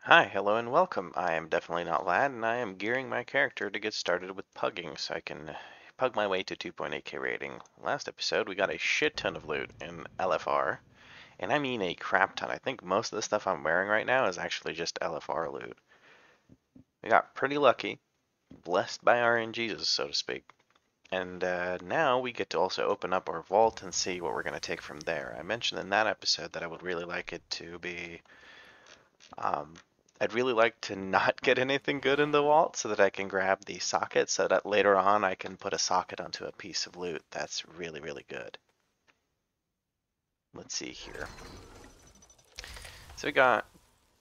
Hi, hello, and welcome. I am definitely not Lad, and I am gearing my character to get started with pugging so I can pug my way to 2.8k rating. Last episode, we got a shit ton of loot in LFR, and I mean a crap ton. I think most of the stuff I'm wearing right now is actually just LFR loot. We got pretty lucky, blessed by RNGs, so to speak. And now we get to also open up our vault and see what we're going to take from there. I mentioned in that episode that I would really like it to be Um, I'd really like to not get anything good in the vault so that I can grab the socket so that later on I can put a socket onto a piece of loot that's really, really good. Let's see here. So we got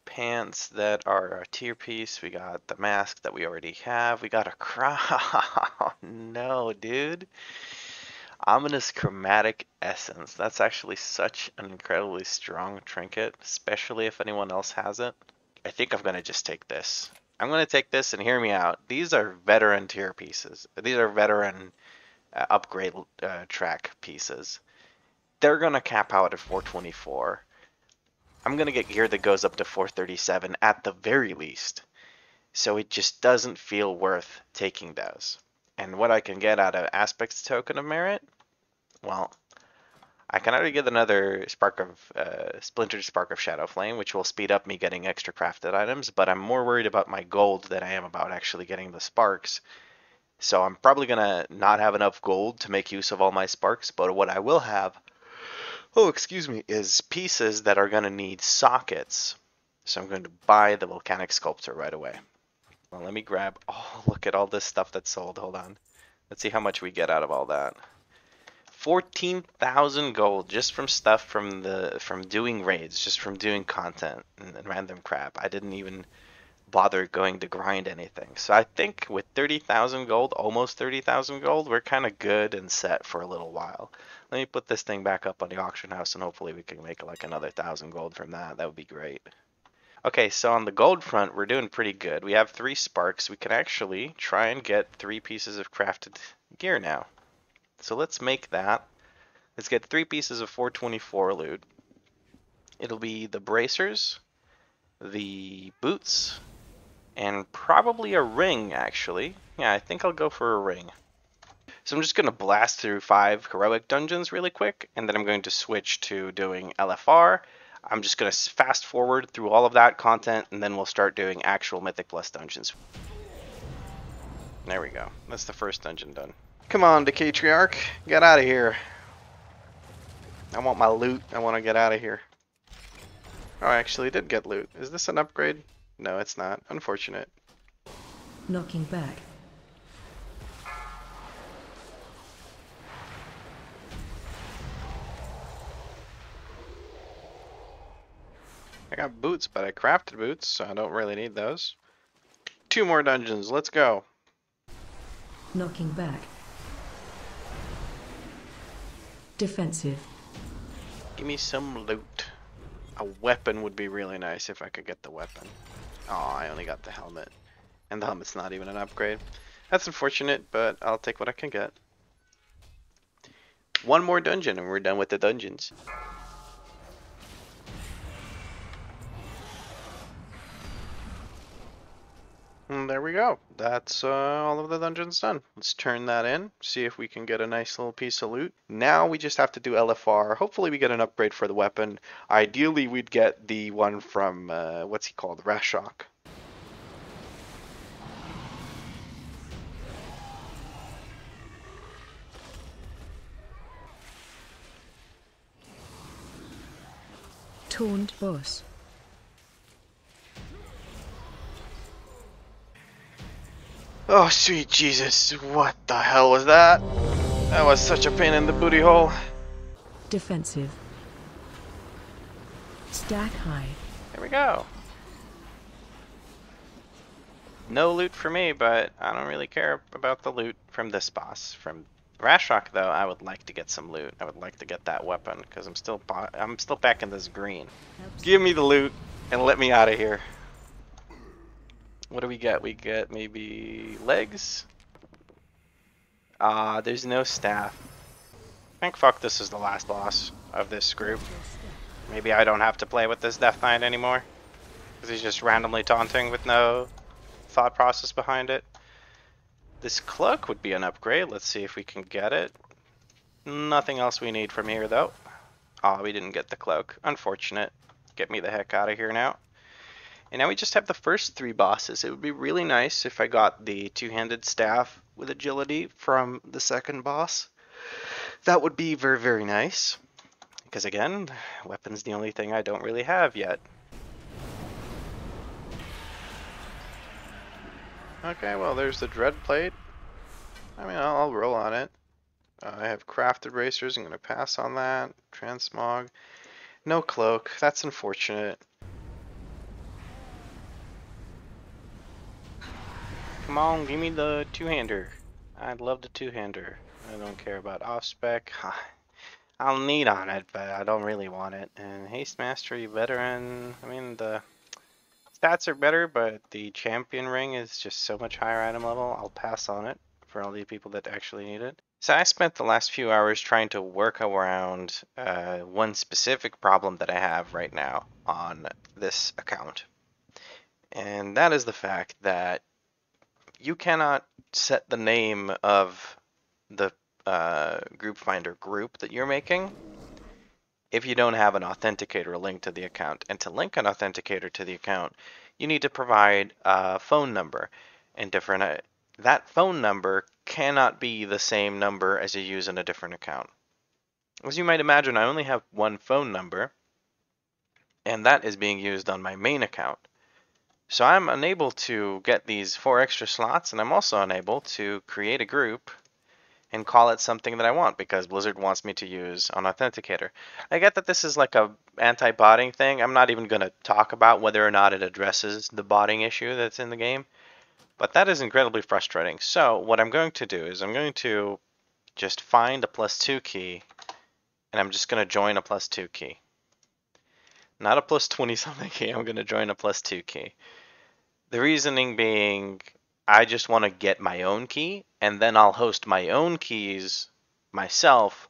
pants that are a tier piece. We got the mask that we already have. We got a crown. No, dude. Ominous Chromatic Essence. That's actually such an incredibly strong trinket, especially if anyone else has it. I think I'm going to just take this. I'm going to take this and hear me out. These are veteran tier pieces. These are veteran upgrade track pieces. They're going to cap out at 424. I'm going to get gear that goes up to 437 at the very least. So it just doesn't feel worth taking those. And what I can get out of Aspect's Token of Merit, well, I can already get another Splintered Spark of Shadow Flame, which will speed up me getting extra crafted items, but I'm more worried about my gold than I am about actually getting the sparks. So I'm probably going to not have enough gold to make use of all my sparks, but what I will have, is pieces that are going to need sockets. So I'm going to buy the Volcanic Sculptor right away. Well, let me grab, oh, look at all this stuff that's sold. Hold on. Let's see how much we get out of all that. 14,000 gold just from stuff from doing raids, just from doing content and random crap. I didn't even bother going to grind anything. So I think with 30,000 gold, almost 30,000 gold, we're kind of good and set for a little while. Let me put this thing back up on the auction house and hopefully we can make like another 1,000 gold from that. That would be great. Okay, so on the gold front, we're doing pretty good. We have 3 sparks. We can actually try and get 3 pieces of crafted gear now. So let's make that. Let's get 3 pieces of 424 loot. It'll be the bracers, the boots, and probably a ring, actually. Yeah, I think I'll go for a ring. So I'm just going to blast through 5 heroic dungeons really quick, and then I'm going to switch to doing LFR. I'm just going to fast forward through all of that content, and then we'll start doing actual Mythic Plus dungeons. There we go. That's the first dungeon done. Come on, Decatriarch. Get out of here. I want my loot. I want to get out of here. Oh, I actually did get loot. Is this an upgrade? No, it's not. Unfortunate. Knocking back. I got boots, but I crafted boots, so I don't really need those. 2 more dungeons. Let's go. Knocking back. Defensive. Give me some loot. A weapon would be really nice if I could get the weapon. Oh, I only got the helmet. And the helmet's not even an upgrade. That's unfortunate, but I'll take what I can get. 1 more dungeon and we're done with the dungeons. And there we go. That's all of the dungeons done. Let's turn that in, see if we can get a nice little piece of loot. Now we just have to do LFR. Hopefully we get an upgrade for the weapon. Ideally we'd get the one from, what's he called? Rashok. Taunt boss. Oh, sweet Jesus. What the hell was that? That was such a pain in the booty hole. Defensive. Stack high. There we go. No loot for me, but I don't really care about the loot from this boss. From Rashok, though, I would like to get some loot. I would like to get that weapon because I'm still back in this green. Give me the loot and let me out of here. What do we get? We get maybe legs. There's no staff. I think fuck this is the last boss of this group. Maybe I don't have to play with this Death Knight anymore. Because he's just randomly taunting with no thought process behind it. This cloak would be an upgrade. Let's see if we can get it. Nothing else we need from here, though. Oh, we didn't get the cloak. Unfortunate. Get me the heck out of here now. And now we just have the first 3 bosses. It would be really nice if I got the 2-handed staff with agility from the second boss. That would be very, very nice. Because again, weapon's the only thing I don't really have yet. Okay, well there's the dread plate. I mean, I'll roll on it. I have crafted racers. I'm going to pass on that. Transmog. No cloak. That's unfortunate. Come on, give me the 2-hander. I'd love the 2-hander. I don't care about off-spec. I'll need on it, but I don't really want it. And Haste Mastery Veteran, I mean, the stats are better, but the champion ring is just so much higher item level. I'll pass on it for all the people that actually need it. So I spent the last few hours trying to work around one specific problem that I have right now on this account. And that is the fact that you cannot set the name of the group finder group that you're making if you don't have an authenticator linked to the account. And to link an authenticator to the account, you need to provide a phone number. And that phone number cannot be the same number as you use in a different account. As you might imagine, I only have one phone number, and that is being used on my main account. So I'm unable to get these 4 extra slots, and I'm also unable to create a group and call it something that I want because Blizzard wants me to use an authenticator. I get that this is like a anti-botting thing. I'm not even going to talk about whether or not it addresses the botting issue that's in the game, but that is incredibly frustrating. So what I'm going to do is I'm going to just find a +2 key, and I'm just going to join a +2 key. Not a +20 something key, I'm going to join a +2 key. The reasoning being, I just want to get my own key, and then I'll host my own keys myself.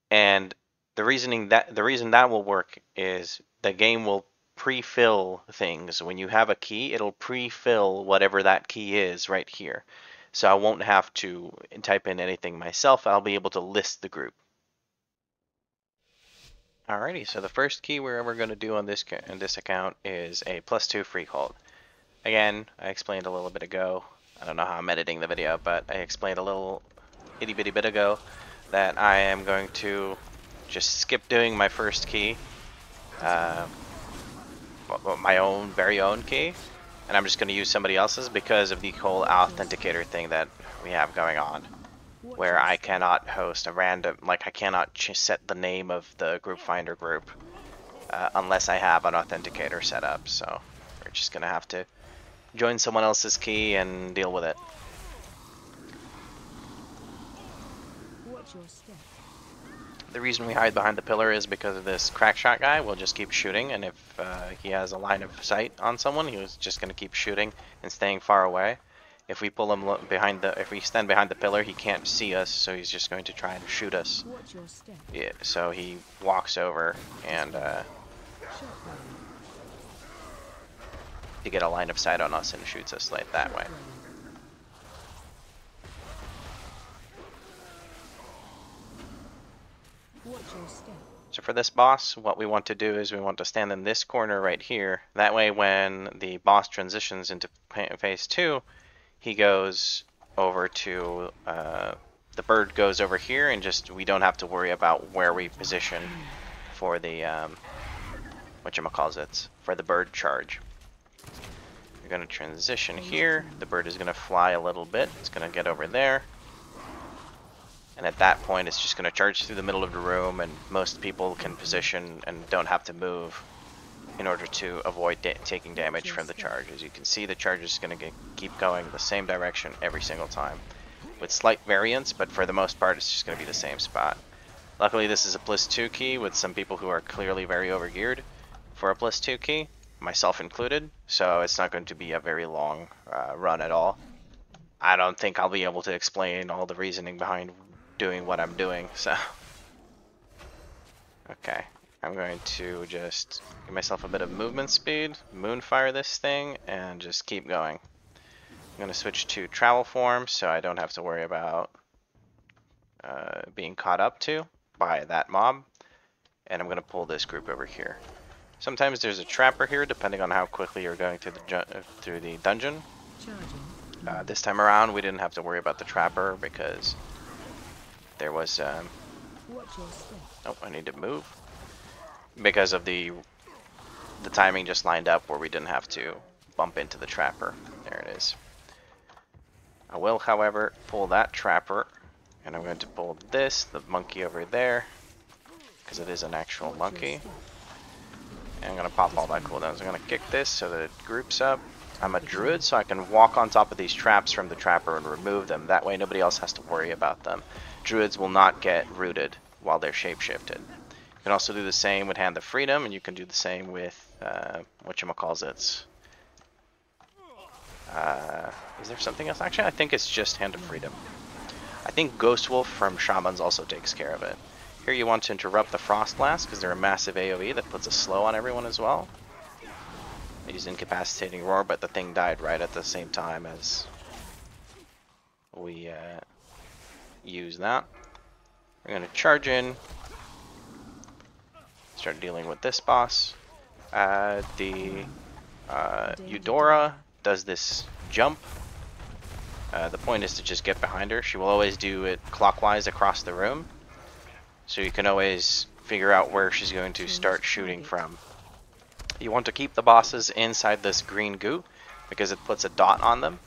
And the reason that will work is the game will pre-fill things. When you have a key, it'll pre-fill whatever that key is right here. So I won't have to type in anything myself. I'll be able to list the group. Alrighty, so the first key we're ever going to do on this account is a +2 freehold. Again, I explained a little bit ago. I don't know how I'm editing the video, but I explained a little itty bitty bit ago that I am going to just skip doing my first key, my very own key, and I'm just going to use somebody else's because of the whole authenticator thing that we have going on, where I cannot host a random, like I cannot set the name of the group finder group unless I have an authenticator set up. So we're just going to have to join someone else's key and deal with it. The reason we hide behind the pillar is because of this crack shot guy. We'll just keep shooting, and if he has a line of sight on someone, he's just going to keep shooting and staying far away. If we pull him if we stand behind the pillar, he can't see us, so he's just going to try and shoot us. Yeah, so he walks over and to get a line of sight on us and shoots us like that way. So for this boss, what we want to do is we want to stand in this corner right here. That way when the boss transitions into phase 2, he goes over to, the bird goes over here, and just we don't have to worry about where we position for the, whatchamacallit, for the bird charge. You're going to transition here. The bird is going to fly a little bit. It's going to get over there. And at that point, it's just going to charge through the middle of the room, and most people can position and don't have to move in order to avoid taking damage from the charge. As you can see, the charge is going to keep going the same direction every single time, with slight variance, but for the most part, it's just going to be the same spot. Luckily, this is a +2 key with some people who are clearly very overgeared for a +2 key, myself included, so it's not going to be a very long run at all. I don't think I'll be able to explain all the reasoning behind doing what I'm doing, so. Okay, I'm going to just give myself a bit of movement speed, moonfire this thing, and just keep going. I'm going to switch to travel form so I don't have to worry about being caught up to by that mob. And I'm going to pull this group over here. Sometimes there's a trapper here depending on how quickly you're going through the dungeon. This time around we didn't have to worry about the trapper because there was oh, I need to move because of the timing just lined up where we didn't have to bump into the trapper. There it is. I will, however, pull that trapper, and I'm going to pull the monkey over there, because it is an actual monkey. And I'm going to pop all that cooldowns. I'm going to kick this so that it groups up. I'm a druid, so I can walk on top of these traps from the trapper and remove them. That way nobody else has to worry about them. Druids will not get rooted while they're shapeshifted. You can also do the same with Hand of Freedom, and you can do the same with whatchamacallits. Is there something else? Actually, I think it's just Hand of Freedom. I think Ghost Wolf from Shamans also takes care of it. Here you want to interrupt the Frost Blast because they're a massive AoE that puts a slow on everyone as well. I use Incapacitating Roar, but the thing died right at the same time as we use that. We're going to charge in, start dealing with this boss. The Eudora does this jump. The point is to just get behind her. She will always do it clockwise across the room, so you can always figure out where she's going to start shooting from. You want to keep the bosses inside this green goo because it puts a dot on them,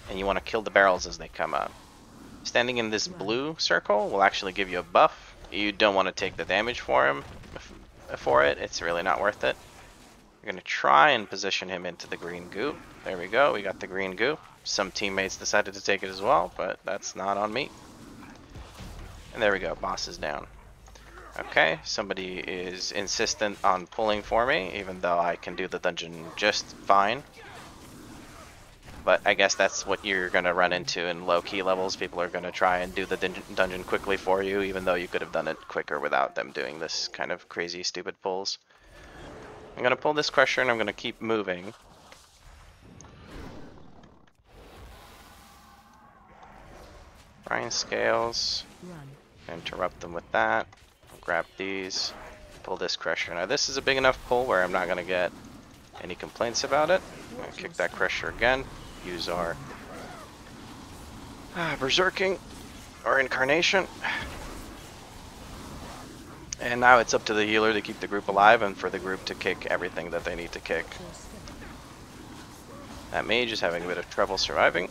and you want to kill the barrels as they come up. Standing in this blue circle will actually give you a buff. You don't want to take the damage for it. It's really not worth it. We're going to try and position him into the green goo. There we go, we got the green goo. Some teammates decided to take it as well, but that's not on me. And there we go, boss is down. Okay, somebody is insistent on pulling for me, even though I can do the dungeon just fine. But I guess that's what you're going to run into in low-key levels. People are going to try and do the dungeon quickly for you, even though you could have done it quicker without them doing this kind of crazy, stupid pulls. I'm going to pull this Crusher and I'm going to keep moving. Ryan Scales. Interrupt them with that. I'll grab these. Pull this Crusher. Now this is a big enough pull where I'm not going to get any complaints about it. I'm going to kick that Crusher again. Use our Berserking or Incarnation. And now it's up to the healer to keep the group alive and for the group to kick everything that they need to kick. That mage is having a bit of trouble surviving.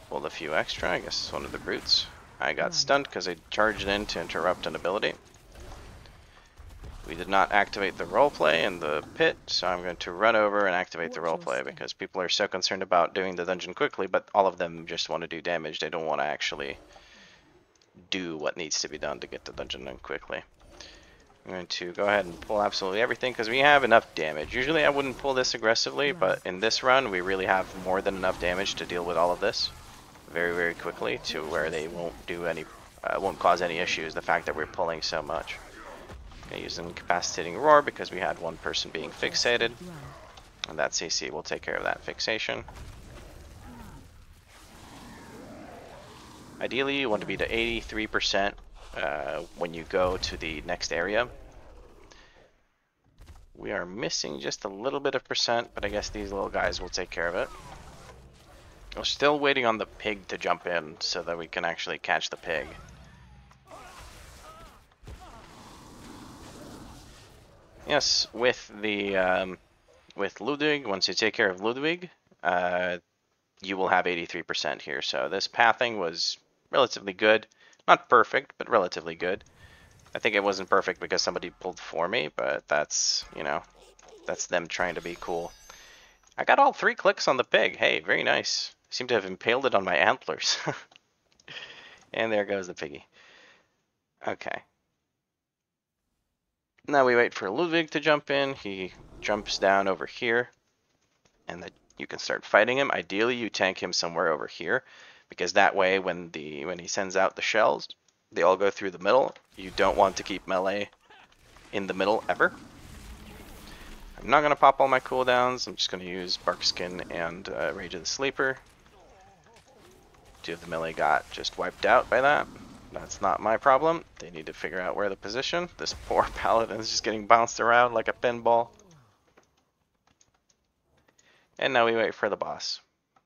Pulled a few extra, I guess it's one of the brutes. I got stunned because I charged in to interrupt an ability. We did not activate the roleplay in the pit, so I'm going to run over and activate the roleplay because people are so concerned about doing the dungeon quickly, but all of them just want to do damage. They don't want to actually do what needs to be done to get the dungeon done quickly. I'm going to go ahead and pull absolutely everything because we have enough damage. Usually I wouldn't pull this aggressively, but in this run we really have more than enough damage to deal with all of this very, very quickly to where they won't do any, won't cause any issues. The fact that we're pulling so much. I'm going to use an Incapacitating Roar because we had one person being fixated, and that CC will take care of that fixation. Ideally, you want to be to 83% when you go to the next area. We are missing just a little bit of percent, but I guess these little guys will take care of it. We're still waiting on the pig to jump in so that we can actually catch the pig. Yes, with the with Ludwig, once you take care of Ludwig, you will have 83% here. So this pathing was relatively good. Not perfect, but relatively good. I think it wasn't perfect because somebody pulled for me, but that's, you know, that's them trying to be cool. I got all 3 clicks on the pig. Hey, very nice. I seem to have impaled it on my antlers. And there goes the piggy. Okay. Now we wait for Ludwig to jump in. He jumps down over here, and you can start fighting him. Ideally, you tank him somewhere over here, because that way when he sends out the shells, they all go through the middle. You don't want to keep melee in the middle ever. I'm not going to pop all my cooldowns. I'm just going to use Bark Skin and Rage of the Sleeper. 2 of the melee got just wiped out by that. That's not my problem. They need to figure out where the position. This poor paladin is just getting bounced around like a pinball. And now we wait for the boss.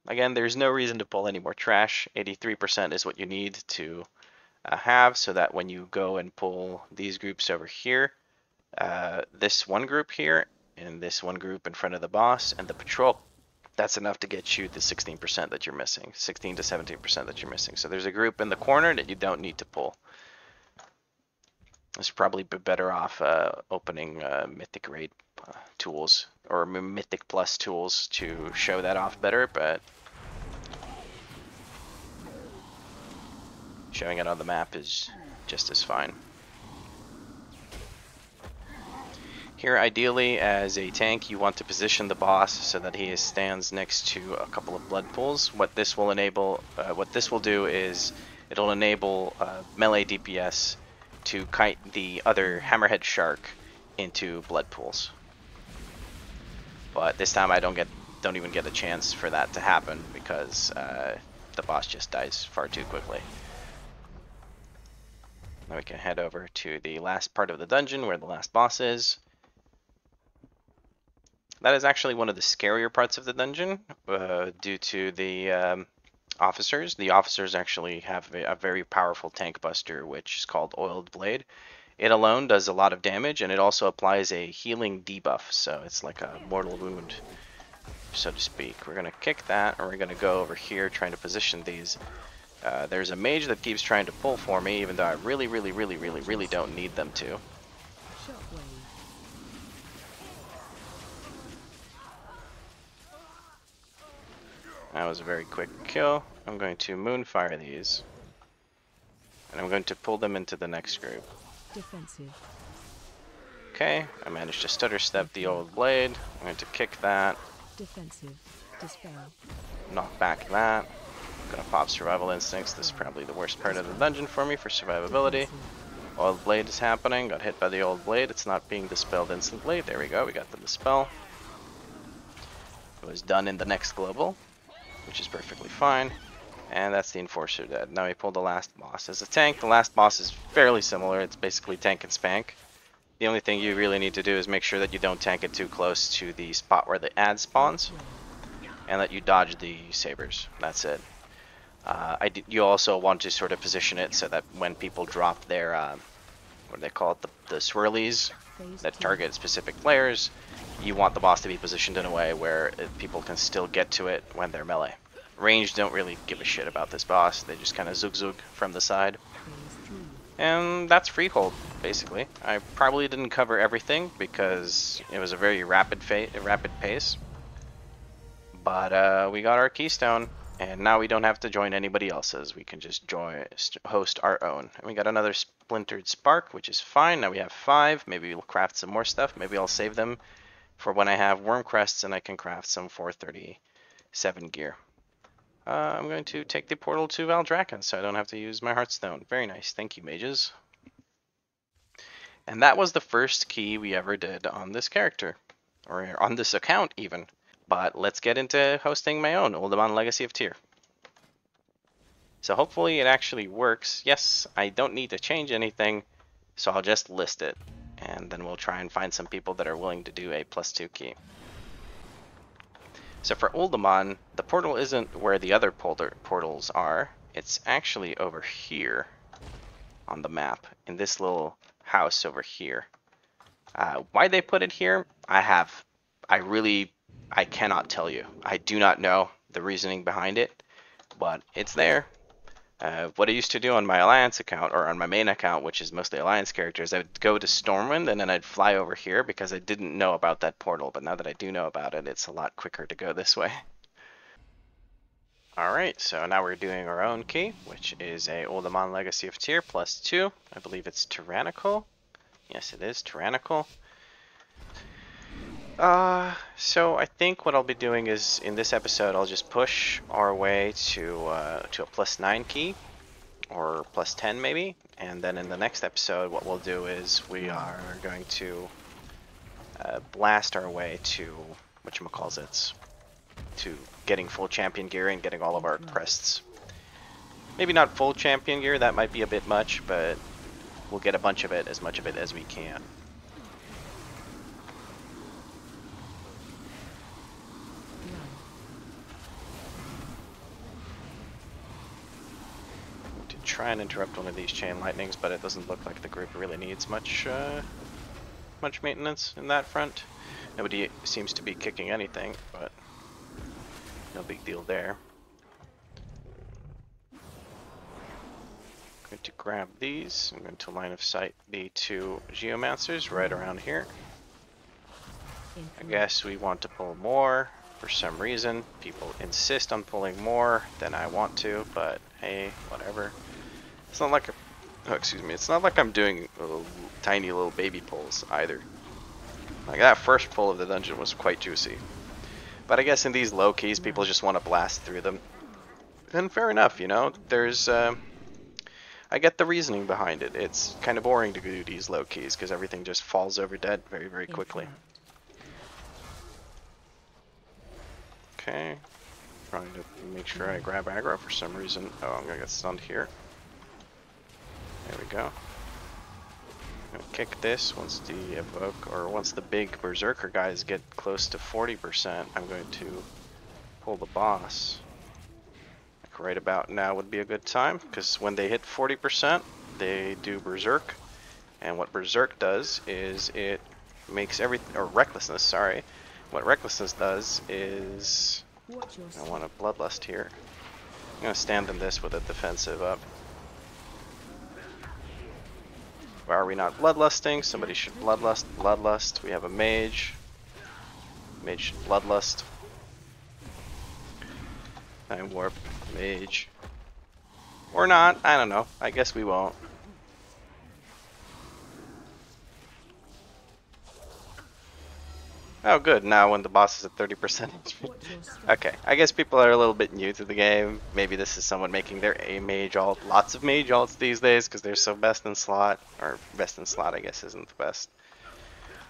Again, there's no reason to pull any more trash. 83% is what you need to have, so that when you go and pull these groups over here, this one group here, and this one group in front of the boss, and the patrol, that's enough to get you the 16% that you're missing. 16 to 17% that you're missing. So there's a group in the corner that you don't need to pull. It's probably better off opening Mythic Raid tools, or Mythic Plus tools to show that off better, but showing it on the map is just as fine. Here, ideally, as a tank, you want to position the boss so that he stands next to a couple of blood pools. What this will enable, what this will do is it'll enable melee DPS to kite the other Hammerhead Shark into blood pools. But this time, I don't even get a chance for that to happen because the boss just dies far too quickly. Now we can head over to the last part of the dungeon where the last boss is. That is actually one of the scarier parts of the dungeon due to the officers. The officers actually have a very powerful tank buster, which is called Oiled Blade. It alone does a lot of damage, and it also applies a healing debuff, so it's like a mortal wound, so to speak. We're going to kick that, and we're going to go over here trying to position these. There's a mage that keeps trying to pull for me, even though I really don't need them to. That was a very quick kill. I'm going to moonfire these, and I'm going to pull them into the next group. Defensive. Okay, I managed to stutter step the old blade. I'm going to kick that. Defensive. Dispel. Knock back that. I'm gonna pop survival instincts. This is probably the worst part of the dungeon for me for survivability. Old blade is happening. Got hit by the old blade. It's not being dispelled instantly. There we go. We got the dispel. It was done in the next global, which is perfectly fine. And that's the enforcer dead. Now we pull the last boss. As a tank, the last boss is fairly similar. It's basically tank and spank. The only thing you really need to do is make sure that you don't tank it too close to the spot where the ad spawns, and that you dodge the sabers. That's it. You also want to sort of position it so that when people drop their, what do they call it, the swirlies that target specific players, you want the boss to be positioned in a way where people can still get to it when they're melee. Range don't really give a shit about this boss. They just kind of zug from the side. And that's Freehold, basically. I probably didn't cover everything because it was a very rapid pace. But we got our keystone, and now we don't have to join anybody else's. We can just host our own. And we got another splintered spark, which is fine. Now we have 5. Maybe we'll craft some more stuff. Maybe I'll save them for when I have worm crests and I can craft some 437 gear. I'm going to take the portal to Valdrakken so I don't have to use my Heartstone. Very nice. Thank you, mages. And that was the first key we ever did on this character, or on this account even. But let's get into hosting my own Uldaman Legacy of Tyr. So hopefully it actually works. Yes, I don't need to change anything, so I'll just list it. And then we'll try and find some people that are willing to do a +2 key. So for Uldaman, the portal isn't where the other portals are. It's actually over here on the map, in this little house over here. Why they put it here, I cannot tell you. I do not know the reasoning behind it, but it's there. What I used to do on my Alliance account, or on my main account, which is mostly Alliance characters, I would go to Stormwind and then I'd fly over here because I didn't know about that portal, but now that I do know about it, it's a lot quicker to go this way. Alright, so now we're doing our own key, which is a Uldaman Legacy of Tyr +2. I believe it's Tyrannical. Yes, it is Tyrannical. So I think what I'll be doing is in this episode I'll just push our way to a +9 key or +10 maybe, and then in the next episode what we'll do is we are going to blast our way to whatchamacallits, to getting full champion gear and getting all of our crests. Maybe not full champion gear, that might be a bit much, but we'll get a bunch of it, as much of it as we can. To try and interrupt one of these chain lightnings, but it doesn't look like the group really needs much much maintenance in that front. Nobody seems to be kicking anything, but no big deal there. I'm going to grab these. I'm going to line of sight the 2 Geomancers right around here. I guess we want to pull more for some reason. People insist on pulling more than I want to, but hey, whatever. It's not like it's not like I'm doing tiny little baby pulls either. Like that first pull of the dungeon was quite juicy. But I guess in these low keys, people just want to blast through them. And fair enough, you know, there's I get the reasoning behind it. It's kind of boring to do these low keys because everything just falls over dead very, very quickly. Okay, trying to make sure I grab aggro for some reason. Oh, I'm gonna get stunned here. There we go. I'm gonna kick this once the evoke, or once the big berserker guys get close to 40%. I'm going to pull the boss. Like right about now would be a good time, because when they hit 40%, they do berserk, and what berserk does is it makes everything, or recklessness, sorry. What recklessness does is, I want a bloodlust here. I'm gonna stand in this with a defensive up. Why are we not bloodlusting? Somebody should bloodlust. Bloodlust. We have a mage. Mage should bloodlust. Time warp. Mage. Or not. I don't know. I guess we won't. Oh good, now when the boss is at 30%. Okay, I guess people are a little bit new to the game. Maybe this is someone making their A mage alt, lots of mage alts these days because they're so best in slot. Or best in slot I guess isn't the best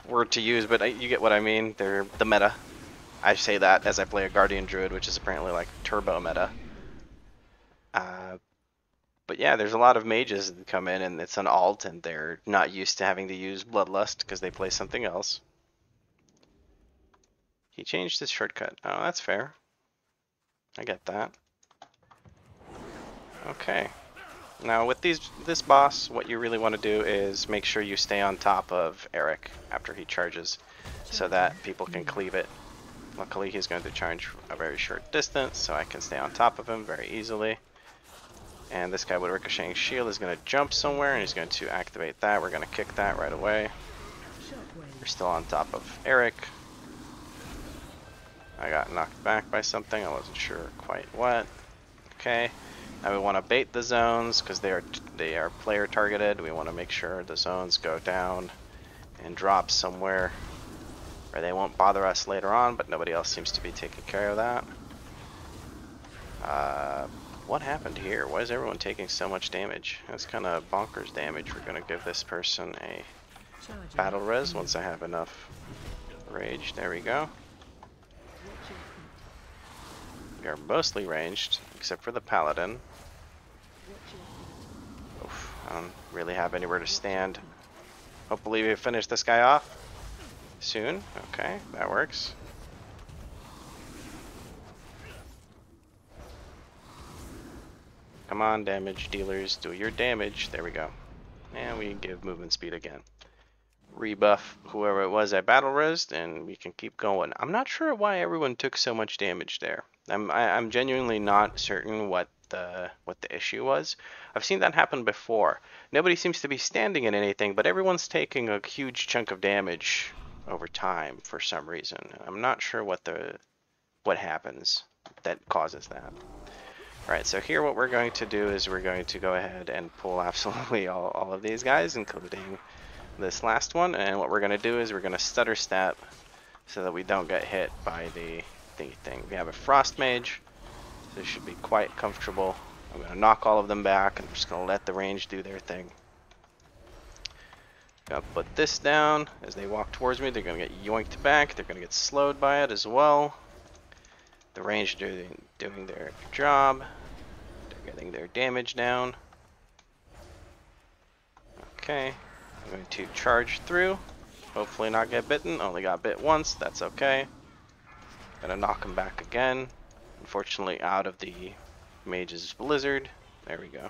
word to use, but you get what I mean. They're the meta. I say that as I play a Guardian Druid, which is apparently like turbo meta. But yeah, there's a lot of mages that come in and it's an alt and they're not used to having to use Bloodlust because they play something else. He changed his shortcut. Oh, that's fair. I get that. Okay. Now with this boss, what you really want to do is make sure you stay on top of Eric after he charges so that people can cleave it. Luckily he's going to charge a very short distance, so I can stay on top of him very easily. And this guy with ricocheting shield is going to jump somewhere and he's going to activate that. We're going to kick that right away. We're still on top of Eric. I got knocked back by something, I wasn't sure quite what. Okay, now we want to bait the zones because they are player targeted. We want to make sure the zones go down and drop somewhere where they won't bother us later on, but nobody else seems to be taking care of that. What happened here? Why is everyone taking so much damage? That's kind of bonkers damage. We're going to give this person a battle res once I have enough rage. There we go. We are mostly ranged, except for the paladin. Oof, I don't really have anywhere to stand. Hopefully we finish this guy off soon. Okay, that works. Come on, damage dealers, do your damage. There we go. And we give movement speed again. Rebuff whoever it was I battle resed, and we can keep going. I'm not sure why everyone took so much damage there. I'm genuinely not certain what the issue was. I've seen that happen before. Nobody seems to be standing in anything, but everyone's taking a huge chunk of damage over time for some reason. I'm not sure what happens that causes that. Alright, so here what we're going to do is we're going to go ahead and pull absolutely all of these guys, including this last one, and what we're going to do is we're going to stutter step so that we don't get hit by the thing. We have a Frost Mage, so it should be quite comfortable. I'm going to knock all of them back, and I'm just going to let the range do their thing. Gonna put this down. As they walk towards me, they're going to get yoinked back. They're going to get slowed by it as well. The range doing their job. They're getting their damage down. Okay, I'm going to charge through. Hopefully not get bitten. Only got bit once. That's okay. Gonna knock him back again. Unfortunately out of the Mage's Blizzard. There we go.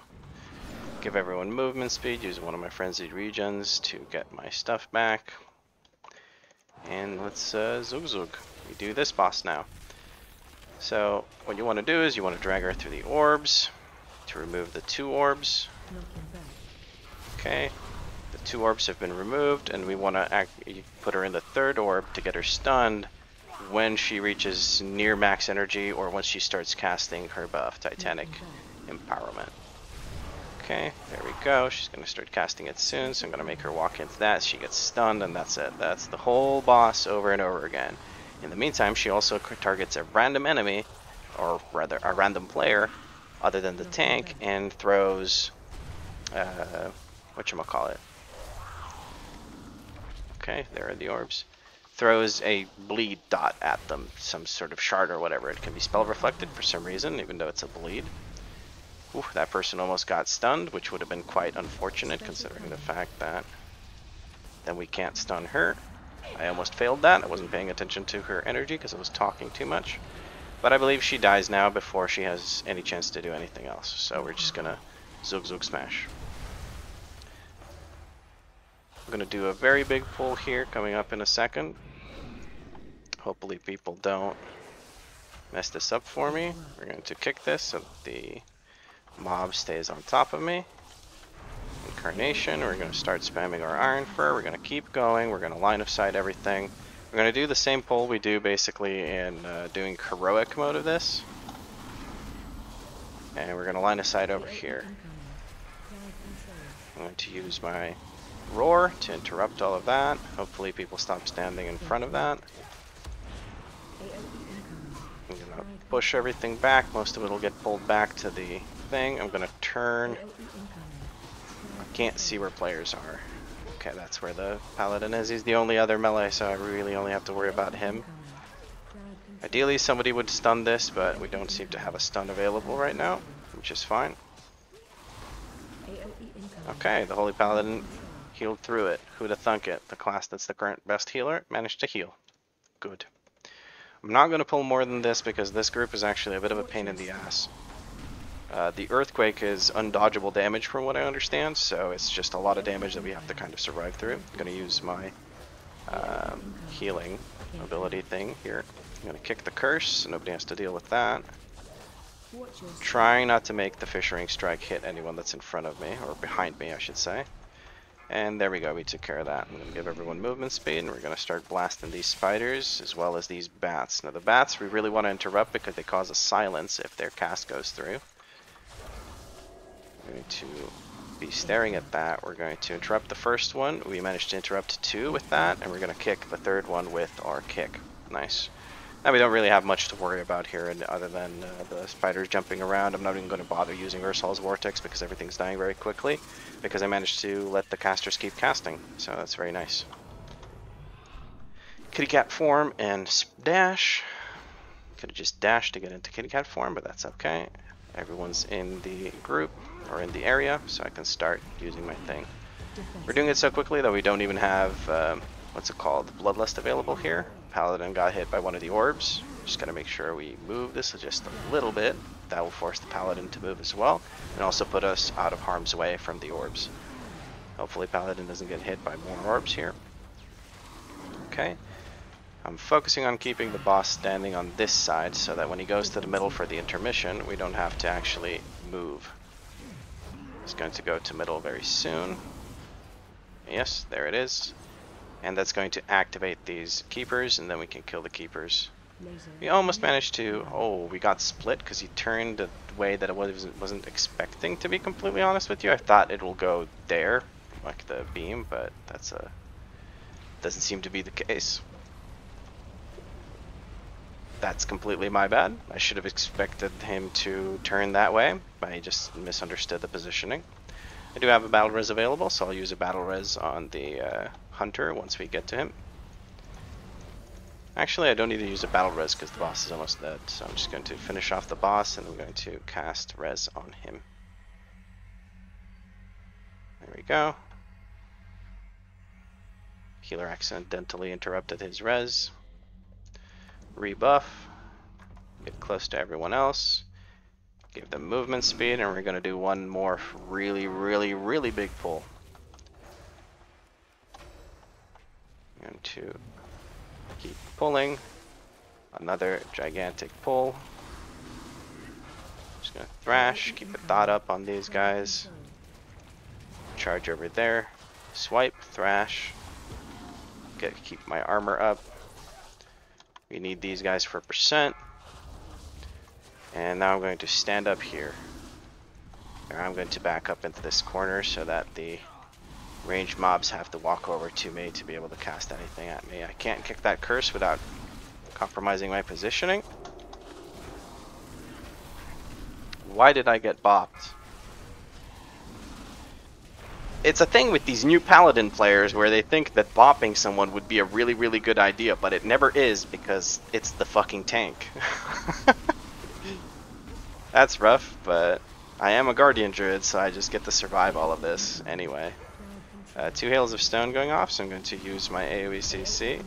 Give everyone movement speed. Use one of my frenzied regens to get my stuff back. And let's zug zug. We do this boss now. So what you want to do is you want to drag her through the orbs to remove the 2 orbs. Okay. The 2 orbs have been removed, and we want to put her in the 3rd orb to get her stunned when she reaches near max energy or once she starts casting her buff, Titanic Empowerment. Okay, there we go. She's going to start casting it soon, so I'm going to make her walk into that. She gets stunned, and that's it. That's the whole boss over and over again. In the meantime, she also targets a random enemy, or rather a random player, other than the tank, and throws, whatchamacallit. Okay, there are the orbs. Throws a bleed dot at them, some sort of shard or whatever. It can be spell reflected for some reason, even though it's a bleed. Ooh, that person almost got stunned, which would have been quite unfortunate considering the fact that then we can't stun her. I almost failed that. I wasn't paying attention to her energy because I was talking too much. But I believe she dies now before she has any chance to do anything else. So we're just gonna zug zug smash. I'm gonna do a very big pull here coming up in a second. Hopefully people don't mess this up for me. We're going to kick this so the mob stays on top of me. Incarnation, we're going to start spamming our Iron Fur. We're going to keep going. We're going to line of sight everything. We're going to do the same pull we do basically in doing heroic mode of this. And we're going to line of sight over here. I'm going to use my roar to interrupt all of that. Hopefully people stop standing in front of that. I'm going to push everything back. Most of it will get pulled back to the thing. I'm going to turn. I can't see where players are. Okay, that's where the paladin is. He's the only other melee, so I really only have to worry about him. Ideally somebody would stun this, but we don't seem to have a stun available right now, which is fine. Okay, the Holy Paladin healed through it. Who'da thunk it? The class that's the current best healer managed to heal. Good. I'm not going to pull more than this because this group is actually a bit of a pain in the ass. The Earthquake is undodgeable damage from what I understand, so it's just a lot of damage that we have to kind of survive through. I'm going to use my healing ability thing here. I'm going to kick the curse so nobody has to deal with that. Trying not to make the Fishing Strike hit anyone that's in front of me, or behind me I should say. And there we go, we took care of that. I'm going to give everyone movement speed, and we're going to start blasting these spiders, as well as these bats. Now the bats we really want to interrupt because they cause a silence if their cast goes through. We're going to be staring at that. We're going to interrupt the first one. We managed to interrupt 2 with that, and we're going to kick the 3rd one with our kick. Nice. Now we don't really have much to worry about here other than the spiders jumping around. I'm not even going to bother using Ursol's Vortex because everything's dying very quickly, because I managed to let the casters keep casting, so that's very nice. Kitty cat form and dash. Could have just dashed to get into kitty cat form, but that's okay. Everyone's in the group, or in the area, so I can start using my thing. We're doing it so quickly that we don't even have, what's it called, Bloodlust available here. Paladin got hit by one of the orbs. Just gotta make sure we move this just a little bit. That will force the Paladin to move as well, and also put us out of harm's way from the orbs. Hopefully Paladin doesn't get hit by more orbs here. Okay. I'm focusing on keeping the boss standing on this side so that when he goes to the middle for the intermission, we don't have to actually move. He's going to go to middle very soon. Yes, there it is. And that's going to activate these keepers, and then we can kill the keepers. We almost managed to... Oh, we got split because he turned a way that I wasn't expecting, to be completely honest with you. I thought it will go there, like the beam, but that's doesn't seem to be the case. That's completely my bad. I should have expected him to turn that way. I just misunderstood the positioning. I do have a battle res available, so I'll use a battle res on the hunter once we get to him. Actually, I don't need to use a battle res because the boss is almost dead, so I'm just going to finish off the boss and I'm going to cast res on him. There we go. Healer accidentally interrupted his res. Rebuff. Get close to everyone else. Give them movement speed, and we're going to do one more really big pull. I'm going to keep pulling. Another gigantic pull. Just going to thrash, keep a dot up on these guys. Charge over there. Swipe, thrash. Keep my armor up. We need these guys for percent. And now I'm going to stand up here. And I'm going to back up into this corner so that the ranged mobs have to walk over to me to be able to cast anything at me. I can't kick that curse without compromising my positioning. Why did I get bopped? It's a thing with these new paladin players where they think that bopping someone would be a really good idea, but it never is because it's the fucking tank. That's rough, but I am a guardian druid, so I just get to survive all of this anyway. 2 hails of stone going off, so I'm going to use my AoE CC.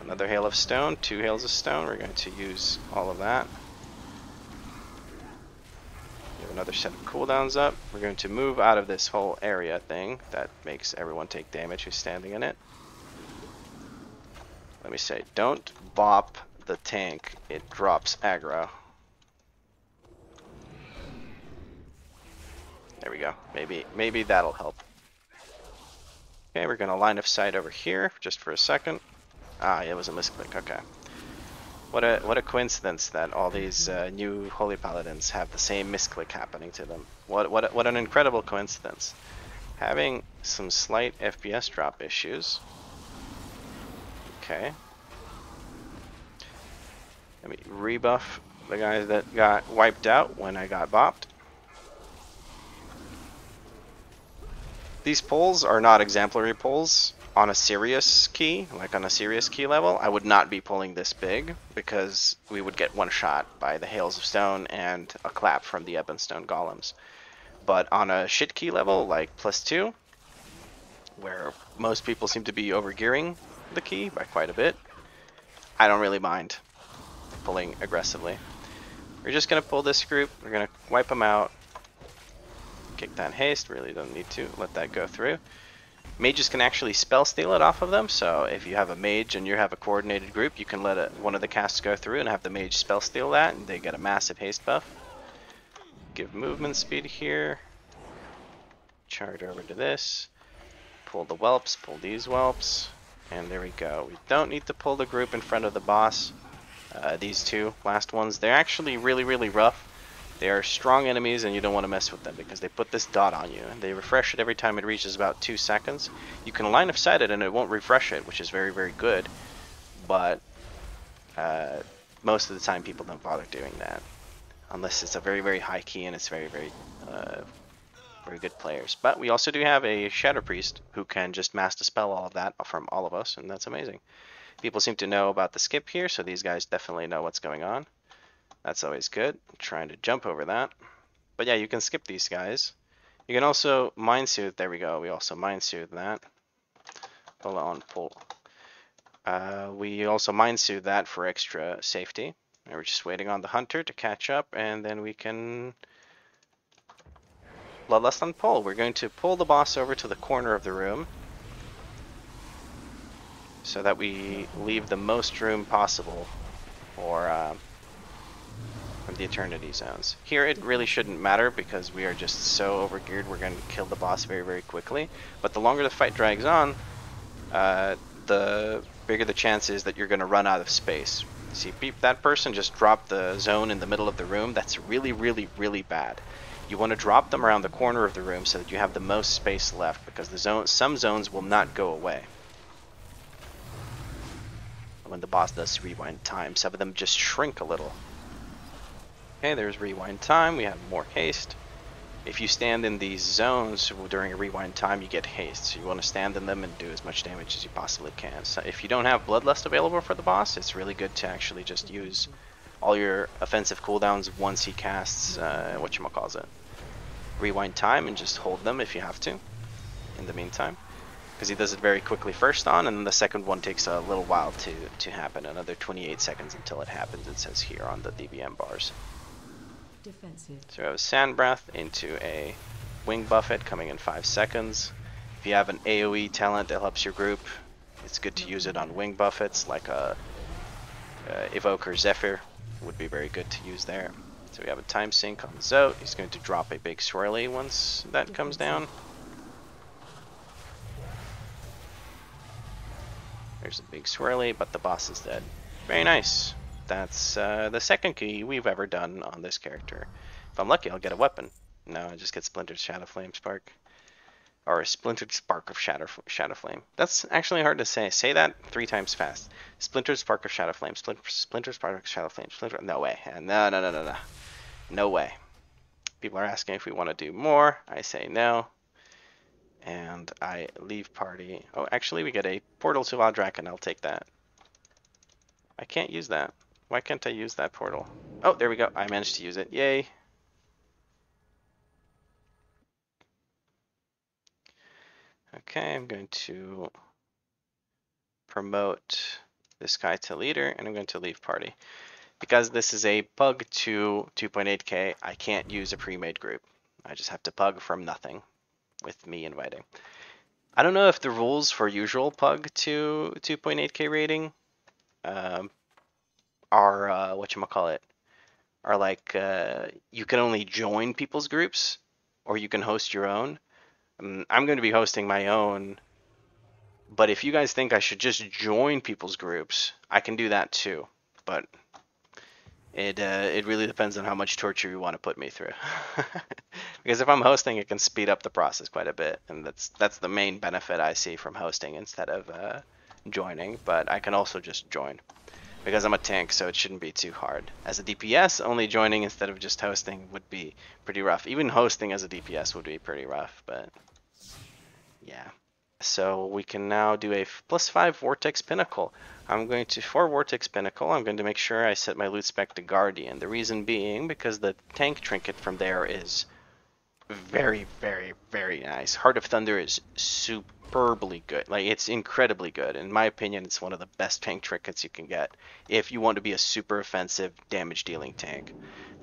Another hail of stone, 2 hails of stone, we're going to use all of that. We have another set of cooldowns up. We're going to move out of this whole area thing that makes everyone take damage who's standing in it. Let me say, don't bop the tank, it drops aggro. There we go. Maybe that'll help. Okay, we're gonna line of sight over here just for a second. Ah, yeah, it was a misclick. Okay. What a coincidence that all these new holy paladins have the same misclick happening to them. What an incredible coincidence. Having some slight FPS drop issues. Okay. Let me rebuff the guys that got wiped out when I got bopped. These pulls are not exemplary pulls. On a serious key, like on a serious key level, I would not be pulling this big because we would get one shot by the Hails of Stone and a clap from the Ebonstone Golems. But on a shit key level, like +2, where most people seem to be overgearing the key by quite a bit, I don't really mind pulling aggressively. We're just going to pull this group, we're going to wipe them out, kick that haste, really don't need to, let that go through. Mages can actually spell steal it off of them, so if you have a mage and you have a coordinated group, you can let one of the casts go through and have the mage spell steal that, and they get a massive haste buff. Give movement speed here. Charge over to this. Pull the whelps, pull these whelps, and there we go. We don't need to pull the group in front of the boss. These two last ones, they're actually really rough. They are strong enemies and you don't want to mess with them because they put this dot on you and they refresh it every time it reaches about 2 seconds. You can line of sight it and it won't refresh it, which is very good, but most of the time people don't bother doing that unless it's a very high key and it's very good players. But we also do have a Shadow Priest who can just mass dispel all of that from all of us, and that's amazing. People seem to know about the skip here, so these guys definitely know what's going on. That's always good. I'm trying to jump over that. But yeah, you can skip these guys. You can also Mind Soothe. There we go. We also Mind Soothe that. Pull on, pull. We also Mind Soothe that for extra safety. And we're just waiting on the hunter to catch up, and then we can Bloodlust on pull. We're going to pull the boss over to the corner of the room so that we leave the most room possible for the Eternity Zones. Here it really shouldn't matter because we are just so overgeared, we're going to kill the boss very quickly. But the longer the fight drags on, the bigger the chance is that you're going to run out of space. See, beep, that person just dropped the zone in the middle of the room. That's really bad. You want to drop them around the corner of the room so that you have the most space left because some zones will not go away. when the boss does rewind time. Some of them just shrink a little. Okay, there's rewind time. We have more haste. If you stand in these zones during a rewind time, you get haste. So you want to stand in them and do as much damage as you possibly can. So if you don't have Bloodlust available for the boss, it's really good to actually just use all your offensive cooldowns once he casts, whatchamacallit, rewind time, and just hold them if you have to in the meantime. Because he does it very quickly first on, and then the second one takes a little while to happen. Another 28 seconds until it happens, it says here on the DBM bars. Defensive. So we have a Sand Breath into a Wing Buffet coming in 5 seconds. If you have an AoE talent that helps your group, it's good to use it on Wing Buffets, like a Evoker Zephyr would be very good to use there. So we have a Time Sink on Zote. He's going to drop a big swirly once that comes down. There's a big swirly, but the boss is dead. Very nice. That's the second key we've ever done on this character. If I'm lucky, I'll get a weapon. No, I just get Splintered Shadow Flame Spark. Or a Splintered Spark of Shadow Flame. That's actually hard to say. Say that 3 times fast. Splintered Spark of Shadow Flame. Splintered Spark of Shadow Flame. No way. No. No way. People are asking if we want to do more. I say no. And I leave party. Oh, actually, we get a portal to Valdrak, and I'll take that. I can't use that. Why can't I use that portal? Oh, there we go. I managed to use it. Yay. Okay, I'm going to promote this guy to leader, and I'm going to leave party. Because this is a pug to 2.8k, I can't use a pre-made group. I just have to pug from nothing with me inviting. I don't know if the rules for usual pug to 2.8k rating are whatchamacallit, are like you can only join people's groups or you can host your own. I'm going to be hosting my own, but if you guys think I should just join people's groups, I can do that too. But it really depends on how much torture you want to put me through. Because if I'm hosting, it can speed up the process quite a bit, and that's the main benefit I see from hosting instead of joining. But I can also just join because I'm a tank, so it shouldn't be too hard. As a DPS, only joining instead of just hosting would be pretty rough. Even hosting as a DPS would be pretty rough, but yeah. So we can now do a +5 Vortex Pinnacle. For Vortex Pinnacle, I'm going to make sure I set my loot spec to Guardian. The reason being because the tank trinket from there is very, very, very nice. Heart of Thunder is superbly good. Like, it's incredibly good. In my opinion, it's one of the best tank trinkets you can get if you want to be a super offensive damage dealing tank.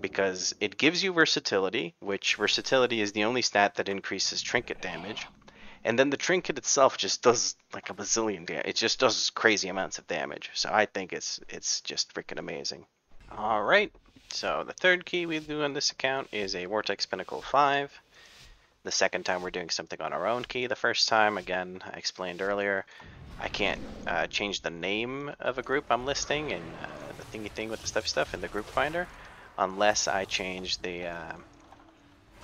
Because it gives you versatility, which versatility is the only stat that increases trinket damage. And then the trinket itself just does like a bazillion damage. It just does crazy amounts of damage. So I think it's just freaking amazing. Alright, so the third key we do on this account is a Vortex Pinnacle 5. The second time we're doing something on our own key. The first time, again, I explained earlier, I can't change the name of a group I'm listing in the thingy thing with the stuff in the group finder, unless I change the,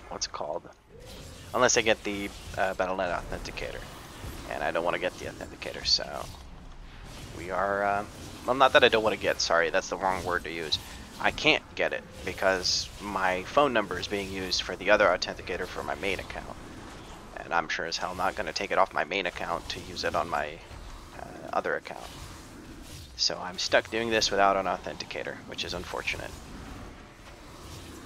what's it called? Unless I get the Battle.net Authenticator, and I don't want to get the Authenticator, so we are, well, not that I don't want to get, sorry, that's the wrong word to use. I can't get it because my phone number is being used for the other Authenticator for my main account, and I'm sure as hell not going to take it off my main account to use it on my other account. So I'm stuck doing this without an Authenticator, which is unfortunate.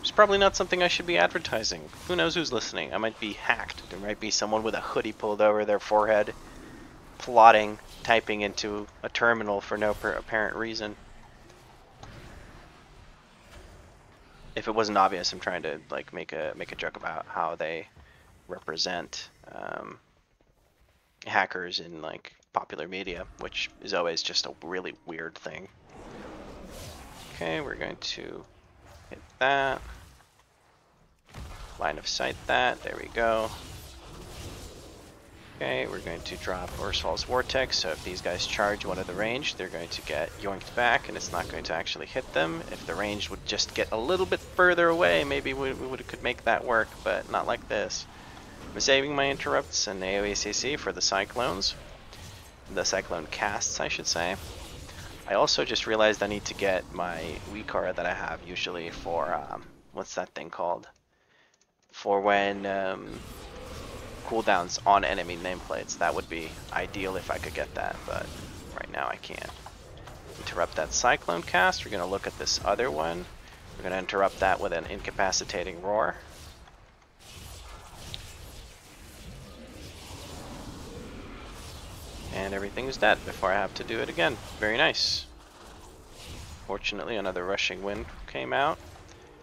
It's probably not something I should be advertising. Who knows who's listening? I might be hacked. There might be someone with a hoodie pulled over their forehead, plotting, typing into a terminal for no apparent reason. If it wasn't obvious, I'm trying to like make a joke about how they represent hackers in like popular media, which is always just a really weird thing. Okay, we're going to hit that. Line of sight that. There we go. Okay, we're going to drop Ursfall's Vortex, so if these guys charge one of the range, they're going to get yoinked back, and it's not going to actually hit them. If the range would just get a little bit further away, maybe we could make that work, but not like this. I'm saving my interrupts and AoE CC for the Cyclones. The Cyclone casts, I should say. I also just realized I need to get my WeakAuras that I have usually for, what's that thing called? For when cooldowns on enemy nameplates. That would be ideal if I could get that, but right now I can't. Interrupt that Cyclone cast. We're going to look at this other one. We're going to interrupt that with an incapacitating roar. And everything is dead before I have to do it again. Very nice. Fortunately, another rushing wind came out.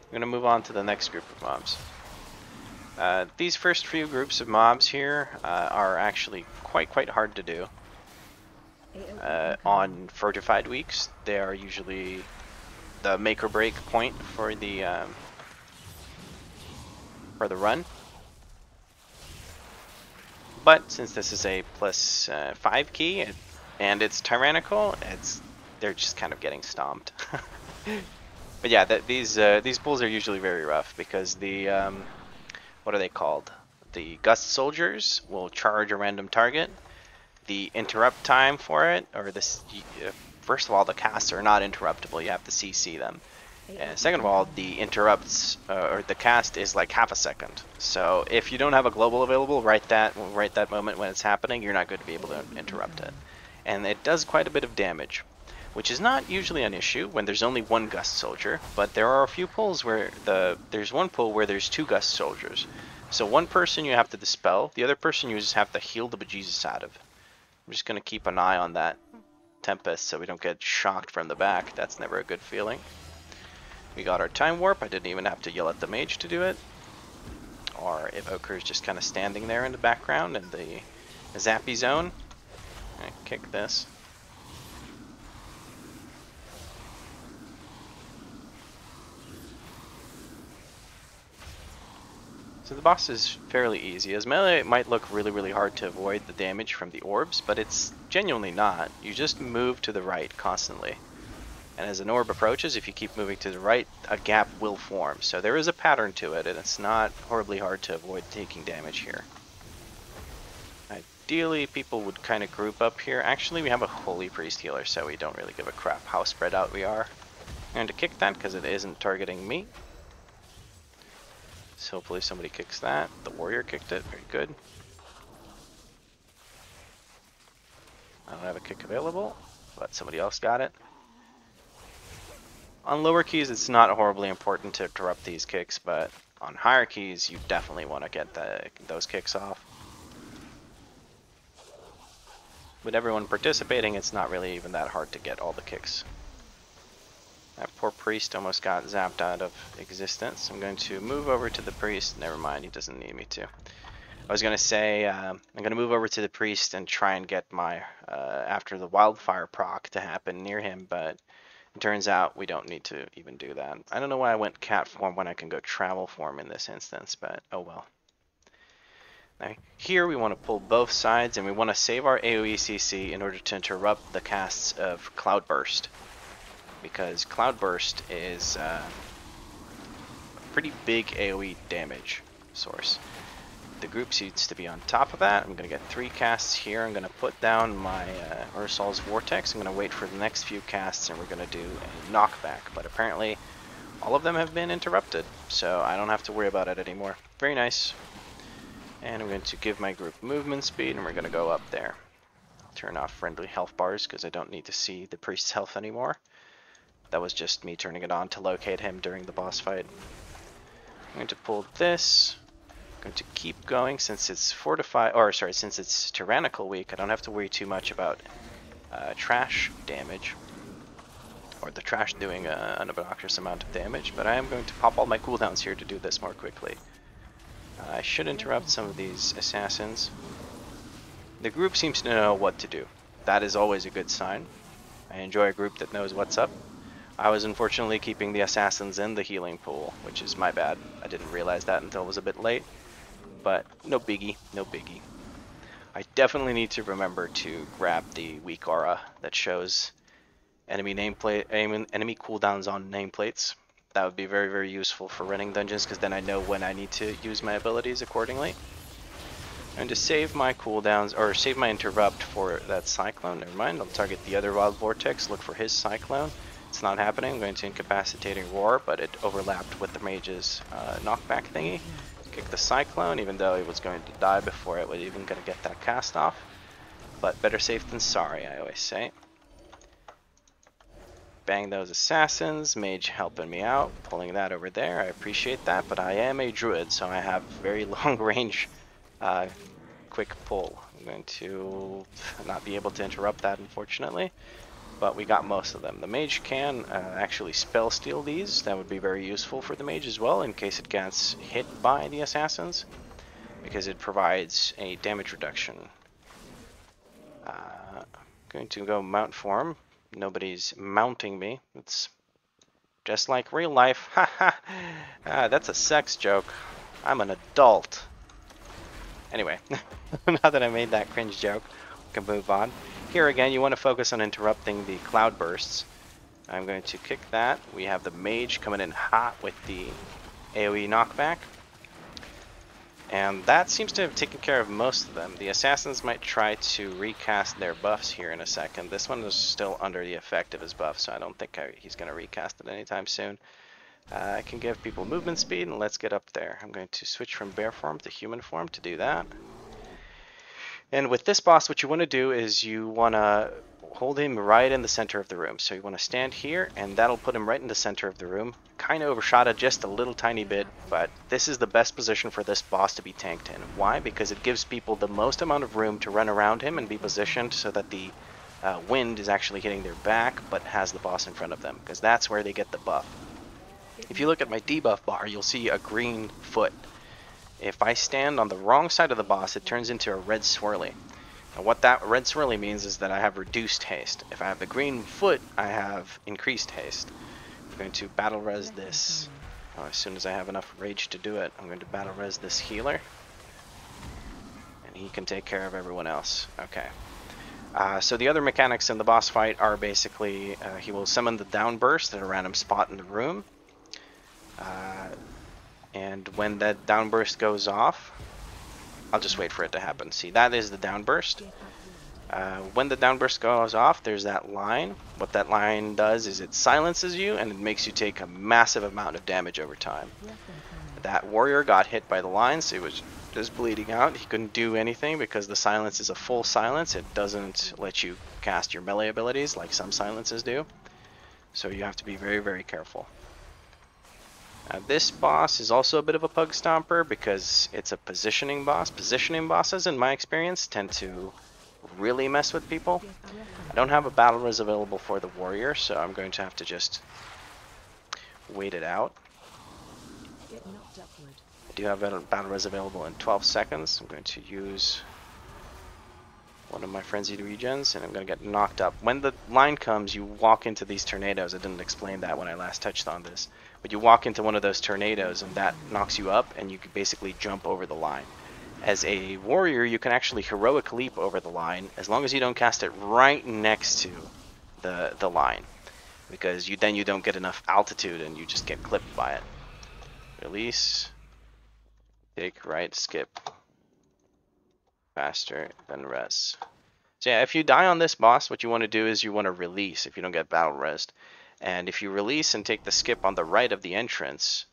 I'm going to move on to the next group of mobs. These first few groups of mobs here are actually quite hard to do. On fortified weeks, they are usually the make or break point for the run. But since this is a plus 5 key and it's tyrannical, they're just kind of getting stomped. But yeah, these pulls are usually very rough because the what are they called? The gust soldiers will charge a random target. The interrupt time for it, or this, first of all, the casts are not interruptible. You have to CC them. And second of all, the interrupts or the cast is like half a second. So if you don't have a global available right that moment when it's happening, you're not going to be able to interrupt it. And it does quite a bit of damage, which is not usually an issue when there's only one gust soldier. But there are a few pulls where there's one pull where there's two gust soldiers. So one person you have to dispel, the other person you just have to heal the bejesus out of. I'm just going to keep an eye on that Tempest so we don't get shocked from the back. That's never a good feeling. We got our time warp. I didn't even have to yell at the mage to do it. Our evoker is just kind of standing there in the background in the zappy zone. Kick this. So the boss is fairly easy. As melee, it might look really hard to avoid the damage from the orbs, but it's genuinely not. You just move to the right constantly. And as an orb approaches, if you keep moving to the right, a gap will form. So there is a pattern to it, and it's not horribly hard to avoid taking damage here. Ideally, people would kind of group up here. Actually, we have a Holy Priest healer, so we don't really give a crap how spread out we are. I'm going to kick that because it isn't targeting me. So hopefully somebody kicks that. The warrior kicked it. Very good. I don't have a kick available, but somebody else got it. On lower keys, it's not horribly important to interrupt these kicks, but on higher keys, you definitely want to get those kicks off. With everyone participating, it's not really even that hard to get all the kicks. That poor priest almost got zapped out of existence. I'm going to move over to the priest. Never mind, he doesn't need me to. I was going to say, I'm going to move over to the priest and try and get my, after the wildfire proc to happen near him, but it turns out we don't need to even do that. I don't know why I went cat form when I can go travel form in this instance, but oh well. Now here we want to pull both sides and we want to save our AoE CC in order to interrupt the casts of Cloudburst. Because Cloudburst is a pretty big AoE damage source. The group needs to be on top of that. I'm going to get 3 casts here. I'm going to put down my Ursol's Vortex. I'm going to wait for the next few casts and we're going to do a knockback. But apparently all of them have been interrupted, so I don't have to worry about it anymore. Very nice. And I'm going to give my group movement speed and we're going to go up there. Turn off friendly health bars because I don't need to see the priest's health anymore. That was just me turning it on to locate him during the boss fight. I'm going to pull this. I'm going to keep going since it's since it's tyrannical weak. I don't have to worry too much about trash damage, or the trash doing an obnoxious amount of damage, but I am going to pop all my cooldowns here to do this more quickly. I should interrupt some of these assassins. The group seems to know what to do. That is always a good sign. I enjoy a group that knows what's up. I was unfortunately keeping the assassins in the healing pool, which is my bad. I didn't realize that until it was a bit late. But no biggie, no biggie. I definitely need to remember to grab the WeakAuras that shows enemy cooldowns on nameplates. That would be very useful for running dungeons because then I know when I need to use my abilities accordingly. And to save my cooldowns, or save my interrupt for that cyclone, never mind, I'll target the other wild vortex, look for his cyclone. It's not happening, I'm going to incapacitating roar, but it overlapped with the mage's knockback thingy. Kick the cyclone, even though he was going to die before it was even going to get that cast off. But better safe than sorry, I always say. Bang those assassins, mage helping me out, pulling that over there, I appreciate that, but I am a druid, so I have very long range quick pull. I'm going to not be able to interrupt that, unfortunately, but we got most of them. The mage can actually spell steal these. That would be very useful for the mage as well, in case it gets hit by the assassins, because it provides a damage reduction. Going to go mount form. Nobody's mounting me. It's just like real life. Haha. That's a sex joke. I'm an adult. Anyway, now that I made that cringe joke, we can move on. Here again, you want to focus on interrupting the cloud bursts. I'm going to kick that. We have the mage coming in hot with the AoE knockback. And that seems to have taken care of most of them. The assassins might try to recast their buffs here in a second. This one is still under the effect of his buff, so I don't think he's going to recast it anytime soon. I can give people movement speed, and let's get up there. I'm going to switch from bear form to human form to do that. And with this boss, what you want to do is you want to hold him right in the center of the room. So you want to stand here, and that'll put him right in the center of the room. Kind of overshot it just a little tiny bit, but this is the best position for this boss to be tanked in. Why? Because it gives people the most amount of room to run around him and be positioned so that the wind is actually hitting their back, but has the boss in front of them, because that's where they get the buff. If you look at my debuff bar, you'll see a green foot. If I stand on the wrong side of the boss, it turns into a red swirly. And what that red swirly means is that I have reduced haste. If I have the green foot, I have increased haste. I'm going to battle res this. As soon as I have enough rage to do it, I'm going to battle res this healer. And he can take care of everyone else. Okay. So the other mechanics in the boss fight are basically, he will summon the downburst at a random spot in the room. And when that downburst goes off, I'll just wait for it to happen. See, that is the downburst. When the downburst goes off, there's that line. What that line does is it silences you, and it makes you take a massive amount of damage over time. That warrior got hit by the line, so he was just bleeding out. He couldn't do anything because the silence is a full silence. It doesn't let you cast your melee abilities like some silences do. So you have to be very, very careful. This boss is also a bit of a pug stomper because it's a positioning boss. Positioning bosses, in my experience, tend to really mess with people. I don't have a battle res available for the warrior, so I'm going to have to just wait it out. I do have a battle res available in 12 seconds. I'm going to use one of my frenzied regens, and I'm going to get knocked up. When the line comes, you walk into these tornadoes. I didn't explain that when I last touched on this. But you walk into one of those tornadoes, and that knocks you up, and you can basically jump over the line. As a warrior, you can actually heroic leap over the line, as long as you don't cast it right next to the line. Because then you don't get enough altitude, and you just get clipped by it. Release. Take right, skip. Faster than res. So yeah, if you die on this boss, what you want to do is you want to release if you don't get battle resed. And if you release and take the skip on the right of the entrance,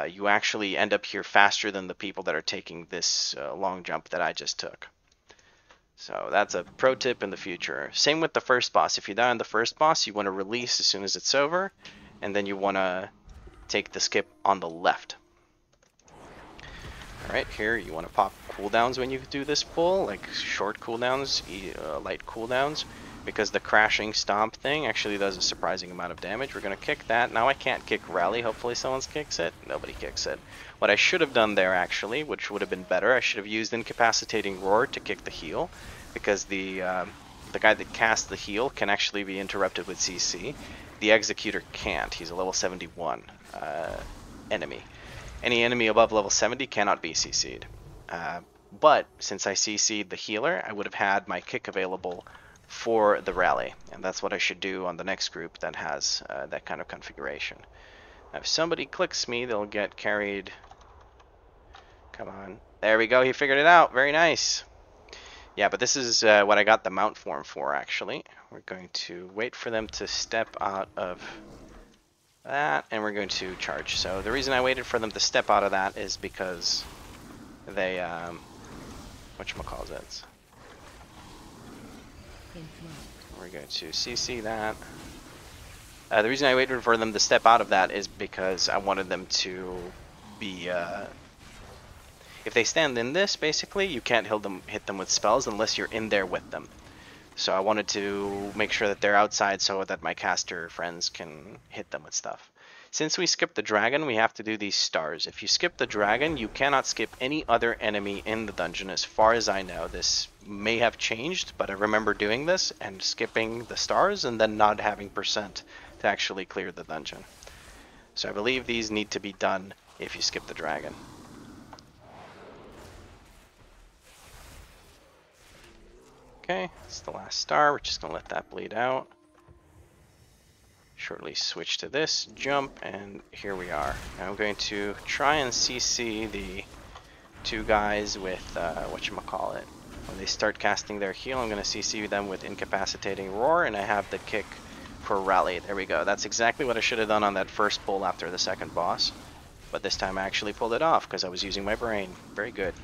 you actually end up here faster than the people that are taking this long jump that I just took. So that's a pro tip in the future. Same with the first boss. If you die on the first boss, you want to release as soon as it's over, and then you want to take the skip on the left. Alright, here you want to pop cooldowns when you do this pull, like short cooldowns, light cooldowns, because the crashing stomp thing actually does a surprising amount of damage. We're going to kick that. Now I can't kick rally, hopefully someone kicks it. Nobody kicks it. What I should have done there actually, which would have been better, I should have used incapacitating roar to kick the heal, because the guy that casts the heal can actually be interrupted with CC. The executor can't. He's a level 71 enemy. Any enemy above level 70 cannot be CC'd. But since I CC'd the healer, I would have had my kick available for the rally. And that's what I should do on the next group that has that kind of configuration. Now, if somebody clicks me, they'll get carried. Come on. There we go. He figured it out. Very nice. Yeah, but this is what I got the mount form for, actually. We're going to wait for them to step out of that, and we're going to charge. So the reason I waited for them to step out of that is because they, whatchamacallit, we're going to CC that. The reason I waited for them to step out of that is because I wanted them to be, if they stand in this, basically, you can't hit them with spells unless you're in there with them. So I wanted to make sure that they're outside so that my caster friends can hit them with stuff. Since we skipped the dragon, we have to do these stars. If you skip the dragon, you cannot skip any other enemy in the dungeon as far as I know. This may have changed, but I remember doing this and skipping the stars and then not having percent to actually clear the dungeon. So I believe these need to be done if you skip the dragon. Okay, it's the last star. We're just going to let that bleed out. Shortly switch to this, jump, and here we are. Now I'm going to try and CC the two guys with, whatchamacallit. When they start casting their heal, I'm going to CC them with Incapacitating Roar, and I have the kick for Rally. There we go. That's exactly what I should have done on that first pull after the second boss. But this time I actually pulled it off because I was using my brain. Very good.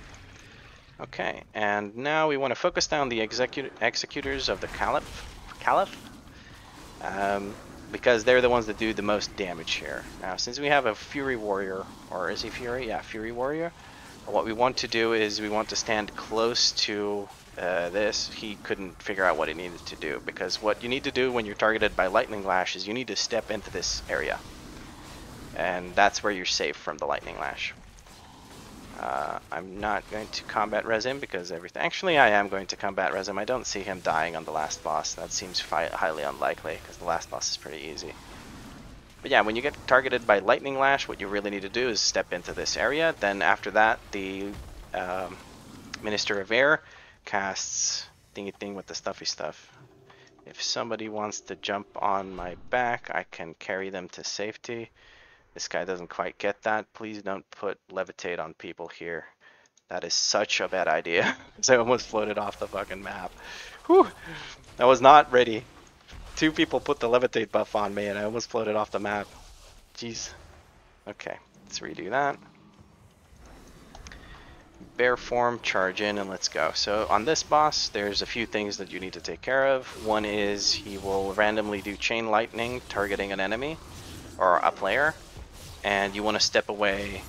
Okay, and now we want to focus down the executors of the Caliph, because they're the ones that do the most damage here. Now, since we have a Fury Warrior, or is he Fury? Yeah, Fury Warrior. What we want to do is we want to stand close to this. He couldn't figure out what he needed to do, because what you need to do when you're targeted by Lightning Lash is you need to step into this area. And that's where you're safe from the Lightning Lash. I'm not going to combat res him because everything. Actually, I am going to combat res him. I don't see him dying on the last boss. That seems highly unlikely because the last boss is pretty easy. But yeah, when you get targeted by Lightning Lash, what you really need to do is step into this area. Then after that, the Minister of Air casts thingy thing with the stuffy stuff. If somebody wants to jump on my back, I can carry them to safety. This guy doesn't quite get that. Please don't put levitate on people here. That is such a bad idea. So I almost floated off the fucking map. Whew! I was not ready. Two people put the levitate buff on me and I almost floated off the map. Jeez. Okay, let's redo that. Bear form, charge in, and let's go. So on this boss, there's a few things that you need to take care of. One is he will randomly do chain lightning targeting an enemy or a player. And you want to step away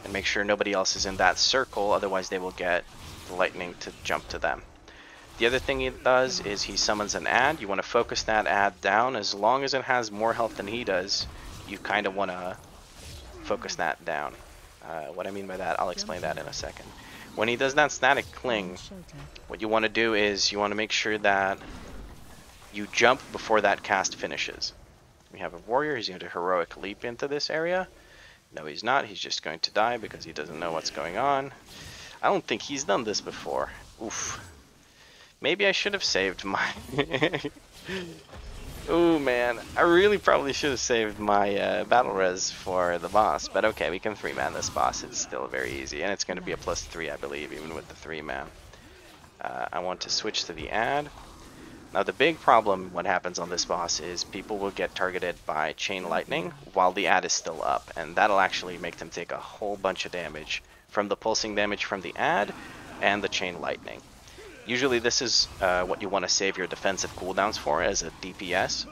and make sure nobody else is in that circle, otherwise they will get the lightning to jump to them. The other thing he does is he summons an ad. You want to focus that ad down. As long as it has more health than he does, you kind of want to focus that down. What I mean by that, I'll explain that in a second. When he does that static cling, what you want to do is you want to make sure that you jump before that cast finishes. We have a warrior. He's going to heroic leap into this area. No, he's not. He's just going to die because he doesn't know what's going on. I don't think he's done this before. Oof. Maybe I should have saved my... Ooh, man. I really probably should have saved my battle res for the boss. But okay, we can 3-man this boss. It's still very easy. And it's going to be a +3, I believe, even with the 3-man. I want to switch to the ad. Now the big problem what happens on this boss is people will get targeted by chain lightning while the ad is still up, and that'll actually make them take a whole bunch of damage from the pulsing damage from the ad and the chain lightning. Usually this is what you want to save your defensive cooldowns for as a DPS.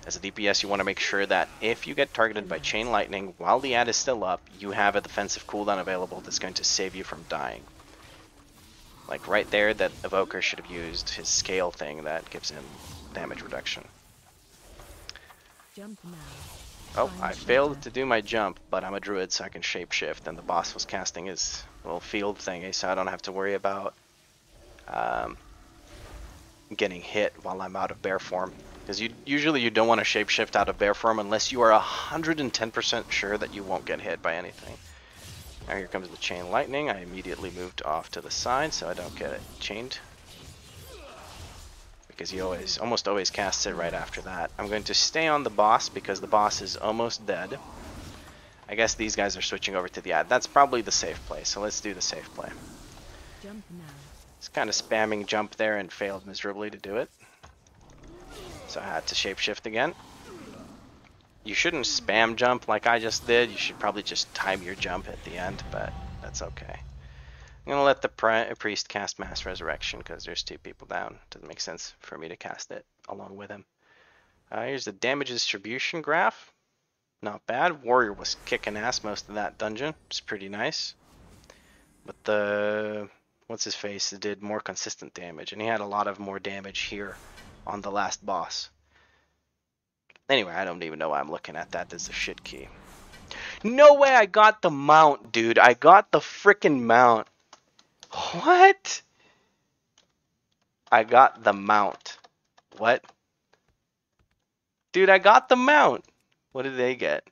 As a DPS you want to make sure that if you get targeted by chain lightning while the ad is still up, you have a defensive cooldown available that's going to save you from dying. Like right there, that Evoker should have used his scale thing that gives him damage reduction. Jump now. Oh, I failed to do my jump, but I'm a druid so I can shapeshift, and the boss was casting his little field thingy, so I don't have to worry about getting hit while I'm out of bear form. Because usually you don't want to shapeshift out of bear form unless you are 110% sure that you won't get hit by anything. Now here comes the chain lightning. I immediately moved off to the side so I don't get it chained. Because he almost always casts it right after that. I'm going to stay on the boss because the boss is almost dead. I guess these guys are switching over to the ad. That's probably the safe play, so let's do the safe play. Jump now. It's kind of spamming jump there and failed miserably to do it. So I had to shapeshift again. You shouldn't spam jump like I just did. You should probably just time your jump at the end, but that's okay. I'm going to let the priest cast Mass Resurrection because there's 2 people down. Doesn't make sense for me to cast it along with him. Here's the damage distribution graph. Not bad. Warrior was kicking ass most of that dungeon. It's pretty nice. But the... what's his face did more consistent damage, and he had a lot of more damage here on the last boss. Anyway, I don't even know why I'm looking at that. There's a shit key. No way I got the mount, dude. I got the frickin' mount. What? I got the mount. What? Dude, I got the mount. What did they get?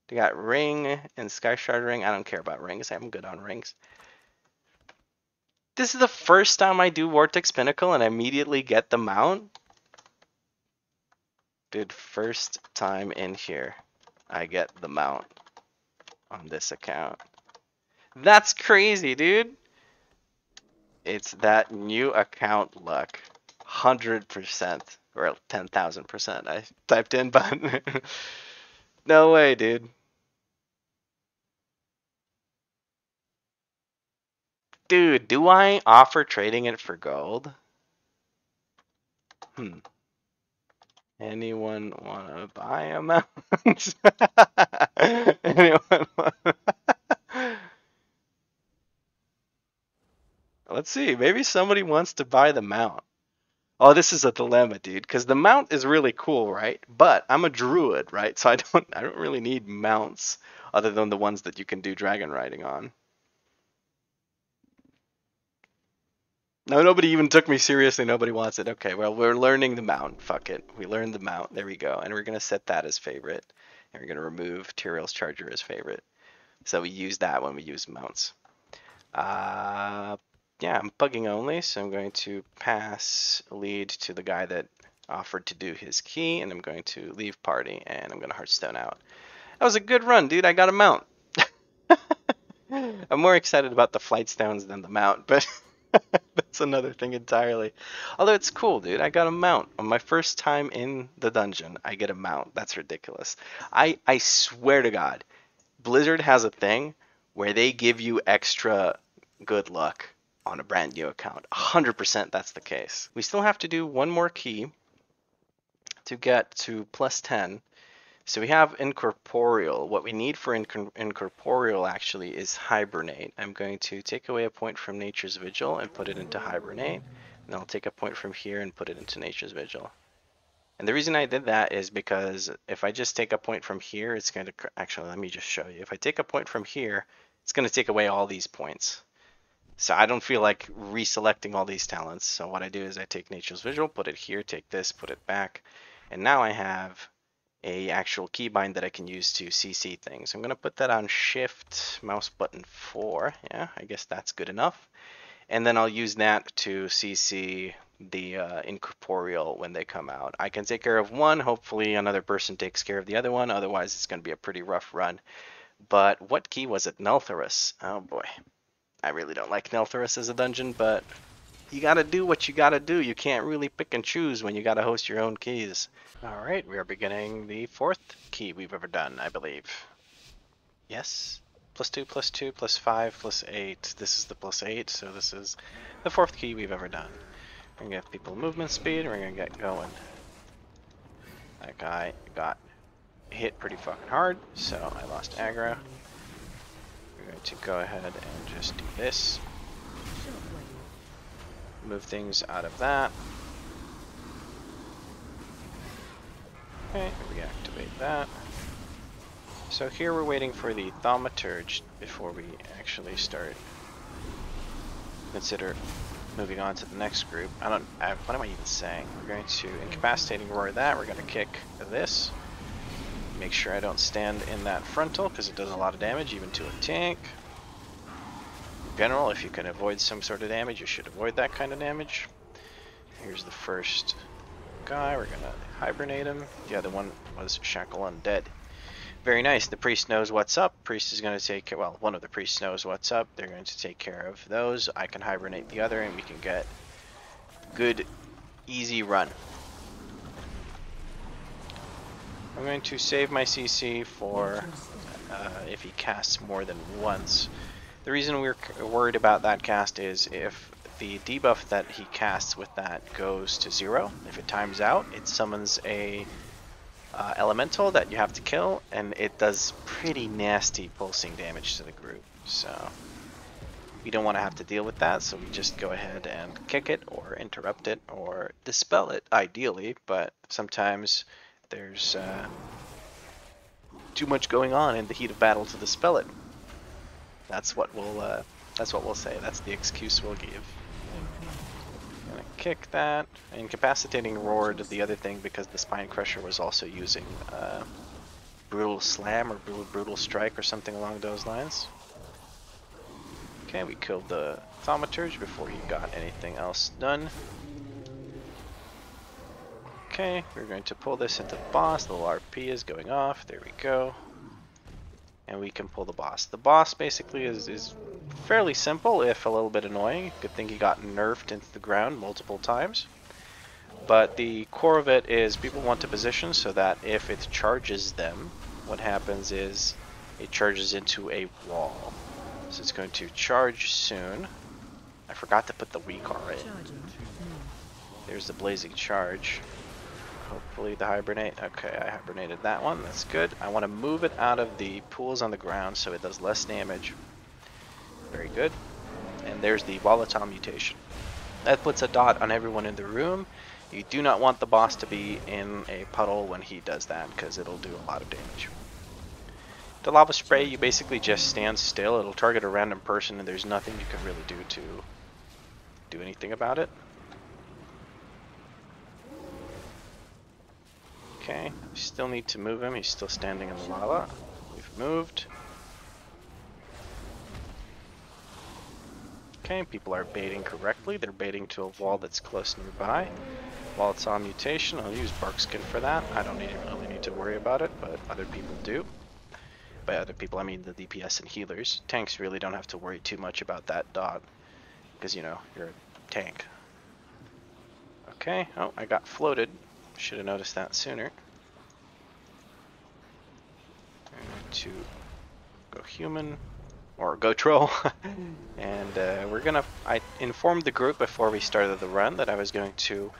They got ring and Sky Shard ring. I don't care about rings. I'm good on rings. This is the first time I do Vortex Pinnacle and I immediately get the mount. Dude, first time in here, I get the mount on this account. That's crazy, dude. It's that new account luck. 100% or 10,000% I typed in, but no way, dude. Dude, do I offer trading it for gold? Anyone wanna buy a mount? Anyone wanna... Let's see, maybe somebody wants to buy the mount. Oh, this is a dilemma, dude, because the mount is really cool, right? But I'm a druid, right? So I don't really need mounts other than the ones that you can do dragon riding on. No, nobody even took me seriously. Nobody wants it. Okay, well, we're learning the mount. Fuck it. We learned the mount. There we go. And we're going to set that as favorite. And we're going to remove Tyrael's Charger as favorite. So we use that when we use mounts. Yeah, I'm bugging only. So I'm going to pass lead to the guy that offered to do his key. And I'm going to leave party. And I'm going to Hearthstone out. That was a good run, dude. I got a mount. I'm more excited about the flight stones than the mount, but... That's another thing entirely. Although it's cool, dude. I got a mount. On my first time in the dungeon, I get a mount. That's ridiculous. I swear to God, Blizzard has a thing where they give you extra good luck on a brand new account. 100% that's the case. We still have to do one more key to get to +10. So we have incorporeal. What we need for incorporeal actually is hibernate. I'm going to take away a point from nature's vigil and put it into hibernate. And I'll take a point from here and put it into nature's vigil. And the reason I did that is because if I just take a point from here, it's going to... Actually, let me just show you. If I take a point from here, it's going to take away all these points. So I don't feel like reselecting all these talents. So what I do is I take nature's vigil, put it here, take this, put it back. And now I have a actual keybind that I can use to CC things. I'm going to put that on shift mouse button 4. Yeah, I guess that's good enough. And then I'll use that to CC the incorporeal when they come out. I can take care of one. Hopefully another person takes care of the other one. Otherwise it's going to be a pretty rough run. But what key was it? Neltharus. Oh boy. I really don't like Neltharus as a dungeon, but you gotta do what you gotta do. You can't really pick and choose when you gotta host your own keys. Alright, we are beginning the 4th key we've ever done, I believe. Yes? +2, +2, +5, +8. This is the +8, so this is the 4th key we've ever done. We're gonna give people movement speed, and we're gonna get going. That guy got hit pretty fucking hard, so I lost aggro. We're going to go ahead and just do this. Move things out of that. Okay, reactivate that. So here we're waiting for the Thaumaturge before we actually start consider moving on to the next group. What am I even saying? We're going to incapacitating roar that. We're going to kick this. Make sure I don't stand in that frontal because it does a lot of damage even to a tank. In general, if you can avoid some sort of damage, you should avoid that kind of damage. Here's the first guy. We're going to hibernate him. The other one was Shackle Undead. Very nice. The priest knows what's up. Priest is going to take care, well, one of the priests knows what's up. They're going to take care of those. I can hibernate the other and we can get good, easy run. I'm going to save my CC for if he casts more than once. The reason we're worried about that cast is if the debuff that he casts with that goes to 0, if it times out, it summons a elemental that you have to kill, and it does pretty nasty pulsing damage to the group. So we don't want to have to deal with that, so we just go ahead and kick it or interrupt it or dispel it, ideally, but sometimes there's too much going on in the heat of battle to dispel it. That's what we'll say. That's the excuse we'll give. Gonna kick that. Incapacitating Roar did the other thing because the Spine Crusher was also using Brutal Slam or Brutal Strike or something along those lines. Okay, we killed the Thaumaturge before he got anything else done. Okay, we're going to pull this into the boss. The little RP is going off. There we go. And we can pull the boss. The boss basically is fairly simple, if a little bit annoying. Good thing he got nerfed into the ground multiple times. But the core of it is people want to position so that if it charges them, what happens is it charges into a wall. So it's going to charge soon. I forgot to put the WeakAuras in. There's the blazing charge. Hopefully the hibernate. Okay, I hibernated that one. That's good. I want to move it out of the pools on the ground so it does less damage. Very good. And there's the volatile mutation. That puts a dot on everyone in the room. You do not want the boss to be in a puddle when he does that, because it'll do a lot of damage. The lava spray, you basically just stand still. It'll target a random person and there's nothing you can really do to do anything about it. Okay, we still need to move him. He's still standing in the lava. We've moved. Okay, people are baiting correctly. They're baiting to a wall that's close nearby. While it's on mutation, I'll use Barkskin for that. I don't really need to worry about it, but other people do. By other people, I mean the DPS and healers. Tanks really don't have to worry too much about that dot, because, you know, you're a tank. Okay, oh, I got floated. Should have noticed that sooner. I'm going to go human, or go troll, and I informed the group before we started the run that I was going to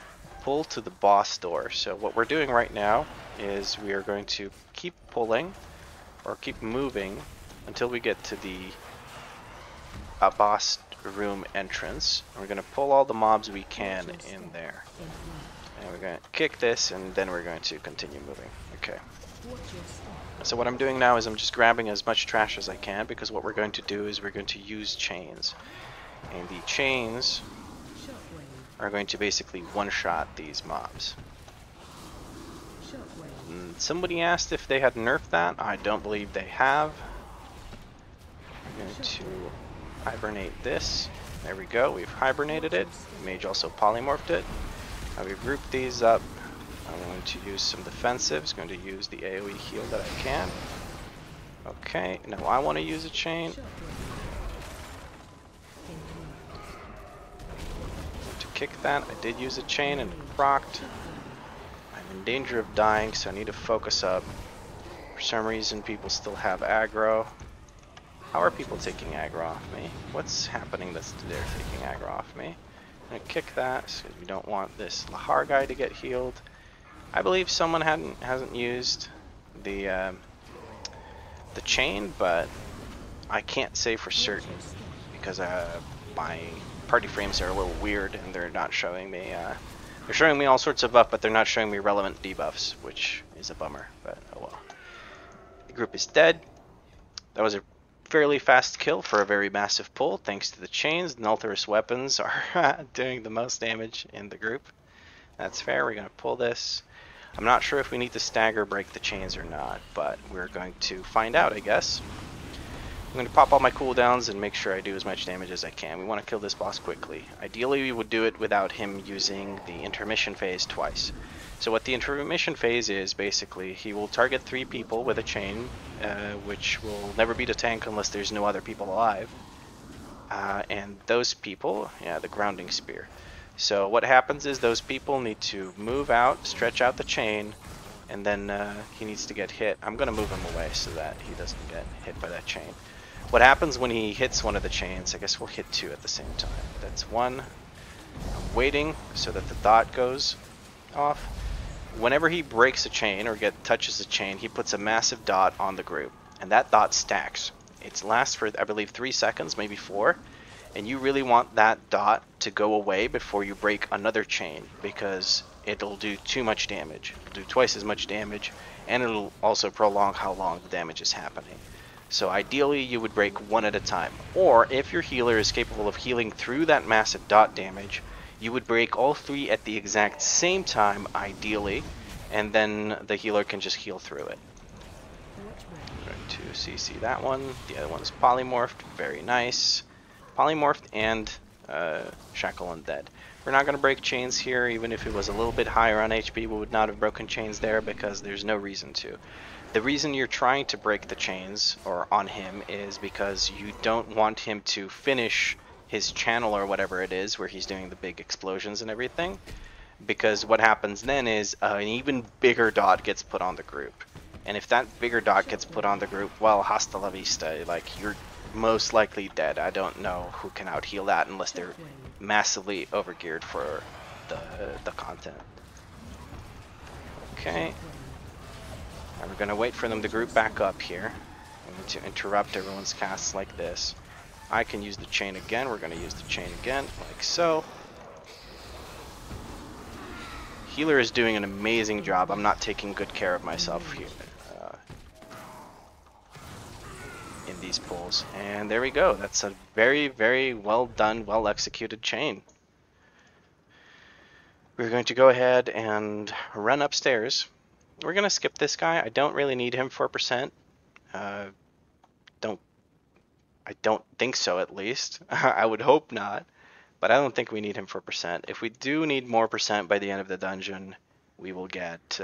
pull to the boss door. So what we're doing right now is we are going to keep pulling, or keep moving, until we get to the boss room entrance. We're going to pull all the mobs we can in there. And we're going to kick this, and then we're going to continue moving. Okay. So what I'm doing now is I'm just grabbing as much trash as I can, because what we're going to do is we're going to use chains. And the chains are going to basically one-shot these mobs. And somebody asked if they had nerfed that. I don't believe they have. I'm going to hibernate this. There we go. We've hibernated it. Mage also polymorphed it. Now we've grouped these up. I'm going to use some defensives. Going to use the AoE heal that I can. Okay, now I want to use a chain. To kick that, I did use a chain and it procced. I'm in danger of dying, so I need to focus up. For some reason, people still have aggro. How are people taking aggro off me? What's happening that they're taking aggro off me? I'm gonna kick that because we don't want this Lahar guy to get healed. I believe someone hasn't used the chain, but I can't say for certain because my party frames are a little weird and they're not showing me. They're showing me all sorts of buff, but they're not showing me relevant debuffs, which is a bummer. But oh well. The group is dead. That was a fairly fast kill for a very massive pull, thanks to the chains. Nulthurus weapons are doing the most damage in the group. That's fair. We're going to pull this. I'm not sure if we need to stagger break the chains or not, but we're going to find out, I guess. I'm going to pop all my cooldowns and make sure I do as much damage as I can. We want to kill this boss quickly. Ideally, we would do it without him using the intermission phase twice. So what the intermission phase is, basically, he will target 3 people with a chain, which will never beat a tank unless there's no other people alive. And those people, yeah, the grounding spear. So what happens is those people need to move out, stretch out the chain, and then he needs to get hit. I'm going to move him away so that he doesn't get hit by that chain. What happens when he hits one of the chains, I guess we'll hit 2 at the same time. That's 1. I'm waiting so that the dot goes off. Whenever he breaks a chain or touches a chain, he puts a massive dot on the group, and that dot stacks. It lasts for, I believe, 3 seconds, maybe 4, and you really want that dot to go away before you break another chain, because it'll do too much damage. It'll do twice as much damage, and it'll also prolong how long the damage is happening. So ideally, you would break 1 at a time, or if your healer is capable of healing through that massive dot damage, you would break all 3 at the exact same time, ideally, and then the healer can just heal through it. I'm going to CC that one. The other one's polymorphed. Very nice. Polymorphed and Shackle Undead. We're not going to break chains here. Even if it was a little bit higher on HP, we would not have broken chains there because there's no reason to. The reason you're trying to break the chains or on him is because you don't want him to finish his channel or whatever it is where he's doing the big explosions and everything, because what happens then is an even bigger dot gets put on the group, and if that bigger dot gets put on the group, well, hasta la vista, like, you're most likely dead. I don't know who can out heal that unless they're massively overgeared for the content. Okay, and we're gonna wait for them to group back up here. I'm going to interrupt everyone's casts like this. I can use the chain again. We're going to use the chain again, like so. Healer is doing an amazing job. I'm not taking good care of myself here in these pulls. And there we go. That's a very, very well done, well executed chain. We're going to go ahead and run upstairs. We're going to skip this guy. I don't really need him for percent. I don't think so, at least. I would hope not, but I don't think we need him for percent. If we do need more percent by the end of the dungeon, we will get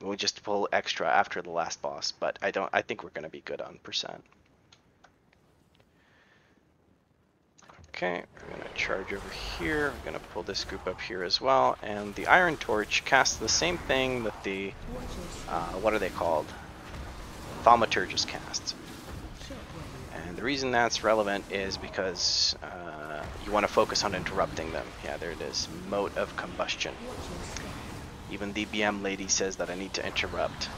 we'll just pull extra after the last boss, but I think we're going to be good on percent. Okay, we're going to charge over here. We're going to pull this group up here as well, and the Iron Torch casts the same thing that the what are they called? Thaumaturgus casts. And the reason that's relevant is because you want to focus on interrupting them. Yeah, there it is. Mode of combustion. Even the BM lady says that I need to interrupt.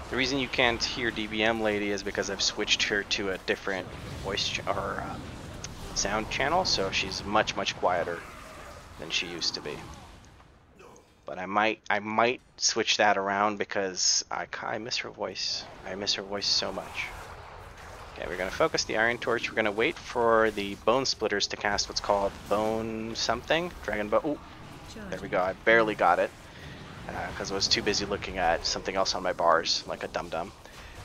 The reason you can't hear DBM lady is because I've switched her to a different voice or sound channel, so she's much quieter than she used to be. But I might switch that around because I miss her voice. I miss her voice so much. Okay, we're going to focus the Iron Torch. We're going to wait for the Bone Splitters to cast what's called Bone something. Dragon Bone. Ooh, there we go. I barely got it because I was too busy looking at something else on my bars, like a dum-dum.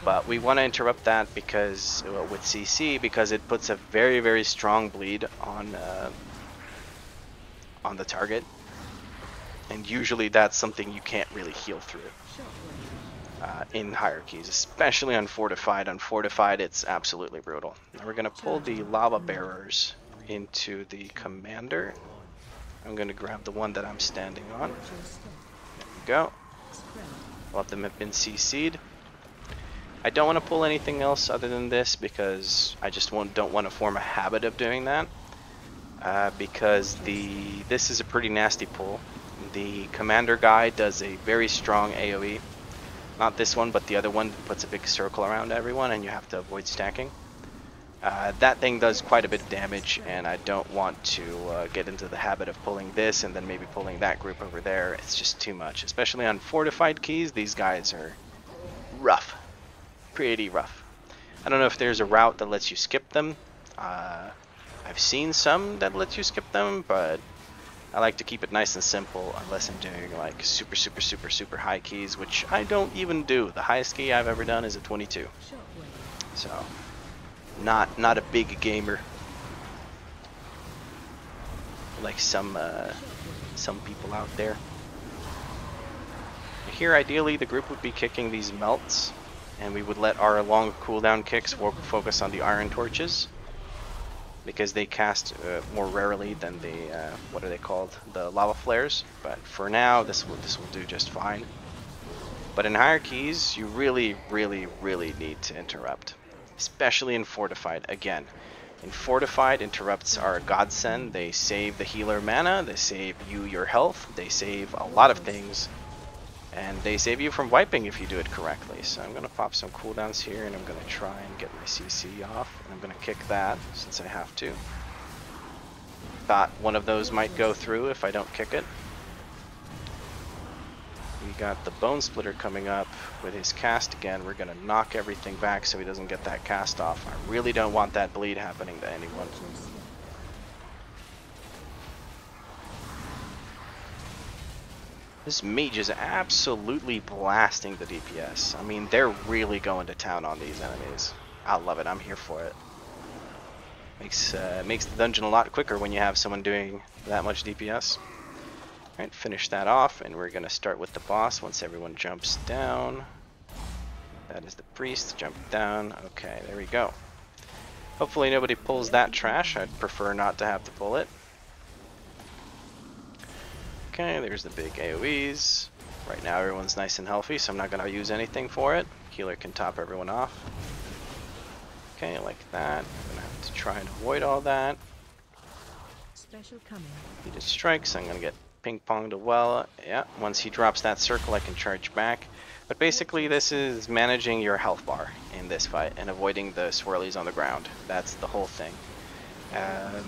But we want to interrupt that because with CC, because it puts a very strong bleed on the target. And usually that's something you can't really heal through. In hierarchies, especially on Fortified. On Fortified, it's absolutely brutal. Now we're going to pull the Lava Bearers into the Commander. I'm going to grab the one that I'm standing on. There we go. All of them have been CC'd. I don't want to pull anything else other than this because I just don't want to form a habit of doing that. Because this is a pretty nasty pull. The Commander guy does a very strong AoE. Not this one, but the other one puts a big circle around everyone and you have to avoid stacking. That thing does quite a bit of damage, and I don't want to get into the habit of pulling this and then maybe pulling that group over there. It's just too much. Especially on Fortified keys, these guys are rough. Pretty rough. I don't know if there's a route that lets you skip them. I've seen some that lets you skip them, but I like to keep it nice and simple unless I'm doing like super high keys, which I don't even do. The highest key I've ever done is a 22. So, not a big gamer like some people out there. here ideally the group would be kicking these melts, and we would let our long cooldown kicks focus on the iron torches, because they cast more rarely than the what are they called, the lava flares. But for now this will do just fine. But in hierarchies you really need to interrupt, especially in fortified. Again, in fortified, interrupts are a godsend. They save the healer mana, they save you your health, they save a lot of things, and they save you from wiping if you do it correctly. So I'm going to pop some cooldowns here, and I'm going to try and get my CC off, and I'm going to kick that since I have to. Thought one of those might go through if I don't kick it. We got the Bone Splitter coming up with his cast again. We're going to knock everything back so he doesn't get that cast off. I really don't want that bleed happening to anyone. This mage is absolutely blasting the DPS. I mean, they're really going to town on these enemies. I love it. I'm here for it. Makes the dungeon a lot quicker when you have someone doing that much DPS. Alright, finish that off, and we're going to start with the boss once everyone jumps down. That is the priest. Jump down. Okay, there we go. Hopefully nobody pulls that trash. I'd prefer not to have to pull it. Okay, there's the big AoEs. Right now everyone's nice and healthy, so I'm not going to use anything for it. Healer can top everyone off. Okay, like that. I'm going to have to try and avoid all that. Special coming. He just strikes. I'm going to get ping-ponged well. Yeah, once he drops that circle I can charge back. But basically this is managing your health bar in this fight and avoiding the swirlies on the ground. That's the whole thing. I'm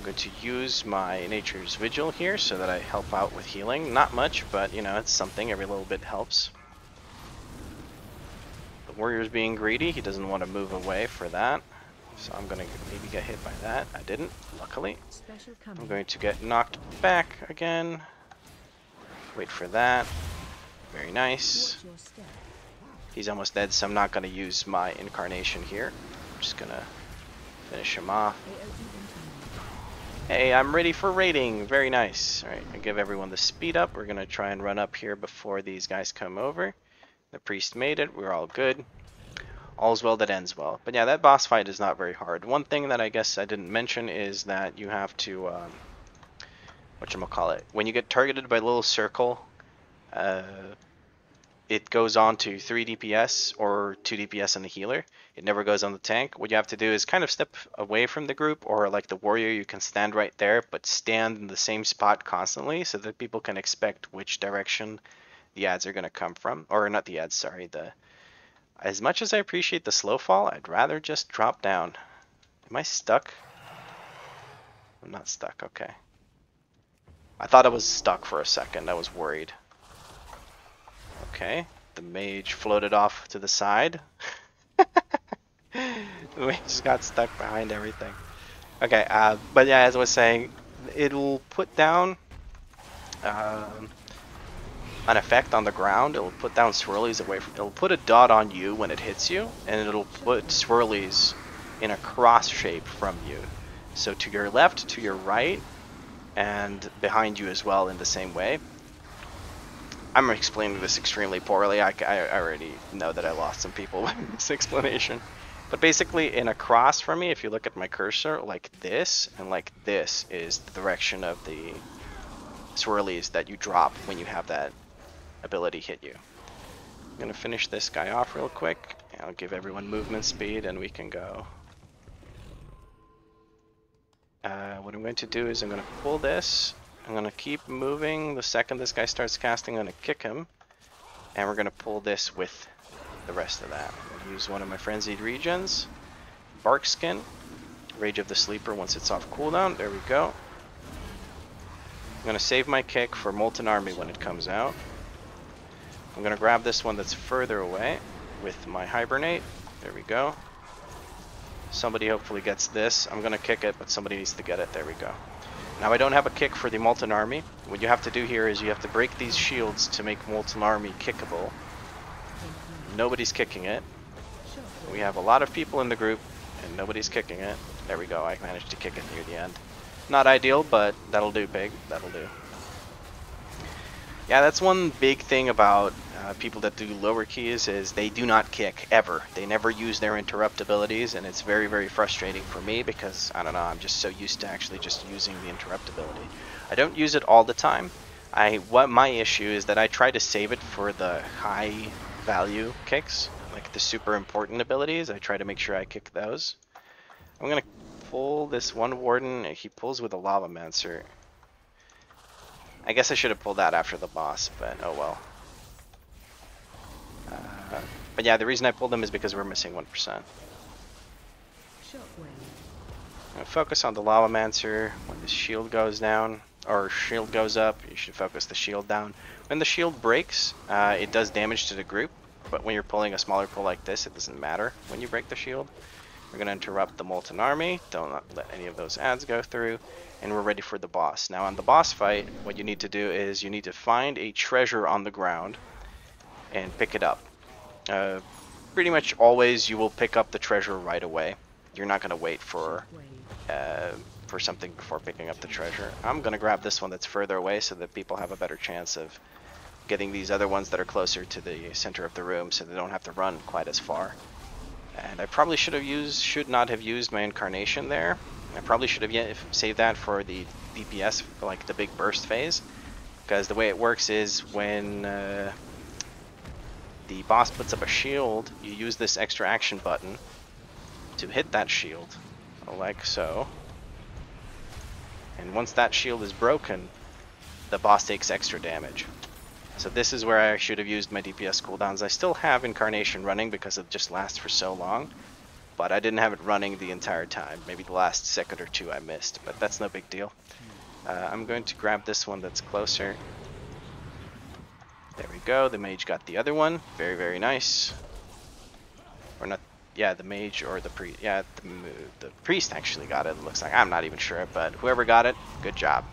going to use my Nature's Vigil here so that I help out with healing. Not much, but you know, it's something. Every little bit helps. The warrior's being greedy. He doesn't want to move away for that. So I'm going to maybe get hit by that. I didn't, luckily. I'm going to get knocked back again. Wait for that. Very nice. He's almost dead, so I'm not going to use my incarnation here. I'm just going to finish him off. Hey, I'm ready for raiding. Very nice. Alright, I give everyone the speed up. We're going to try and run up here before these guys come over. The priest made it. We're all good. All's well that ends well. But yeah, that boss fight is not very hard. One thing that I guess I didn't mention is that you have to, whatchamacallit, when you get targeted by a little circle, it goes on to 3 DPS or 2 DPS on the healer. It never goes on the tank. What you have to do is kind of step away from the group, or like the warrior, you can stand right there, but stand in the same spot constantly so that people can expect which direction the ads are going to come from. Or not the ads, sorry, as much as I appreciate the slow fall, I'd rather just drop down. Am I stuck? I'm not stuck, okay. I thought I was stuck for a second, I was worried. Okay, the mage floated off to the side. The mage just got stuck behind everything. Okay, but yeah, as I was saying, it'll put down an effect on the ground. It'll put down swirlies away from. It'll put a dot on you when it hits you, and it'll put swirlies in a cross shape from you. So to your left, to your right, and behind you as well in the same way. I'm explaining this extremely poorly. I already know that I lost some people with this explanation. But basically, in a cross for me, if you look at my cursor, like this and like this is the direction of the swirlies that you drop when you have that ability hit you. I'm going to finish this guy off real quick. I'll give everyone movement speed and we can go. What I'm going to do is I'm going to pull this. I'm going to keep moving. The second this guy starts casting, I'm going to kick him. And we're going to pull this with the rest of that. I'm going to use one of my Frenzied Regens. Bark Skin. Rage of the Sleeper once it's off cooldown. There we go. I'm going to save my kick for Molten Army when it comes out. I'm going to grab this one that's further away with my Hibernate. There we go. Somebody hopefully gets this. I'm going to kick it, but somebody needs to get it. There we go. Now I don't have a kick for the Molten Army. What you have to do here is you have to break these shields to make Molten Army kickable. Nobody's kicking it. We have a lot of people in the group and nobody's kicking it. There we go. I managed to kick it near the end. Not ideal, but that'll do, pig. That'll do. Yeah, that's one big thing about people that do lower keys is they do not kick ever. They never use their interrupt abilities, and it's very, very frustrating for me because, I don't know, I'm just so used to actually just using the interrupt ability. I don't use it all the time. What my issue is that I try to save it for the high value kicks, like the super important abilities. I try to make sure I kick those. I'm gonna pull this one warden. He pulls with a lava mancer. I guess I should have pulled that after the boss, but oh well. But yeah, the reason I pulled them is because we're missing 1%. Shockwave. Focus on the lava mancer. When the shield goes down, or shield goes up, you should focus the shield down. When the shield breaks, it does damage to the group, but when you're pulling a smaller pull like this, it doesn't matter when you break the shield. We're going to interrupt the Molten Army, don't let any of those ads go through, and we're ready for the boss. Now on the boss fight, what you need to do is you need to find a treasure on the ground and pick it up. Pretty much always you will pick up the treasure right away. You're not going to wait for something before picking up the treasure. I'm going to grab this one that's further away so that people have a better chance of getting these other ones that are closer to the center of the room so they don't have to run quite as far. And I probably should not have used my incarnation there. I probably should have saved that for the DPS, like the big burst phase. Because the way it works is when the boss puts up a shield, you use this extra action button to hit that shield, like so. And once that shield is broken, the boss takes extra damage. So this is where I should have used my DPS cooldowns. I still have Incarnation running because it just lasts for so long, but I didn't have it running the entire time. Maybe the last second or two I missed, but that's no big deal. I'm going to grab this one that's closer. There we go, the mage got the other one. Very, very nice. Or not, yeah, the mage or the priest. Yeah, the priest actually got it, looks like. I'm not even sure, but whoever got it, good job.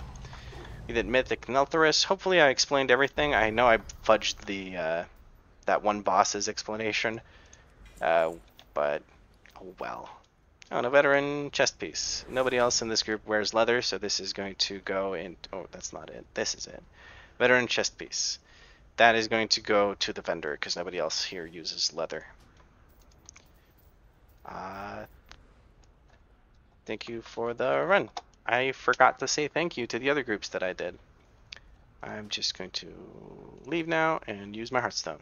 We did Mythic Neltharus. Hopefully I explained everything. I know I fudged the that one boss's explanation, but oh well. Oh, and a veteran chest piece. Nobody else in this group wears leather, so this is going to go in. Oh, that's not it. This is it. Veteran chest piece. That is going to go to the vendor because nobody else here uses leather. Thank you for the run. I forgot to say thank you to the other groups that I did. I'm just going to leave now and use my Hearthstone.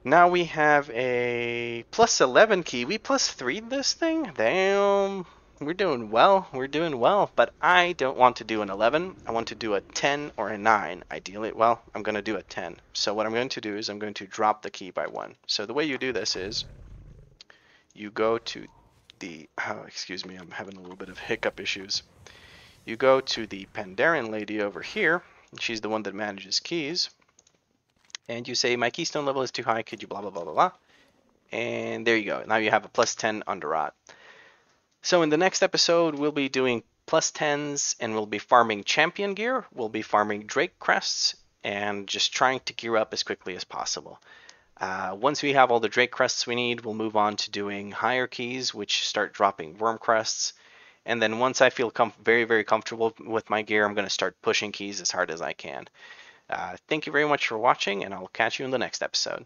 Now we have a plus 11 key. We plus 3 this thing? Damn. We're doing well. We're doing well. But I don't want to do an 11. I want to do a 10 or a 9. Ideally, well, I'm going to do a 10. So what I'm going to do is I'm going to drop the key by 1. So the way you do this is you go to the, oh, excuse me, I'm having a little bit of hiccup issues. You go to the Pandaren lady over here. She's the one that manages keys. And you say, my keystone level is too high, could you blah, blah, blah, blah, blah. And there you go. Now you have a plus 10 Underrot. So in the next episode, we'll be doing plus 10s and we'll be farming champion gear. We'll be farming Drake crests and just trying to gear up as quickly as possible. Once we have all the Drake crests we need, we'll move on to doing higher keys, which start dropping worm crests. And then once I feel very, very comfortable with my gear, I'm going to start pushing keys as hard as I can. Thank you very much for watching, and I'll catch you in the next episode.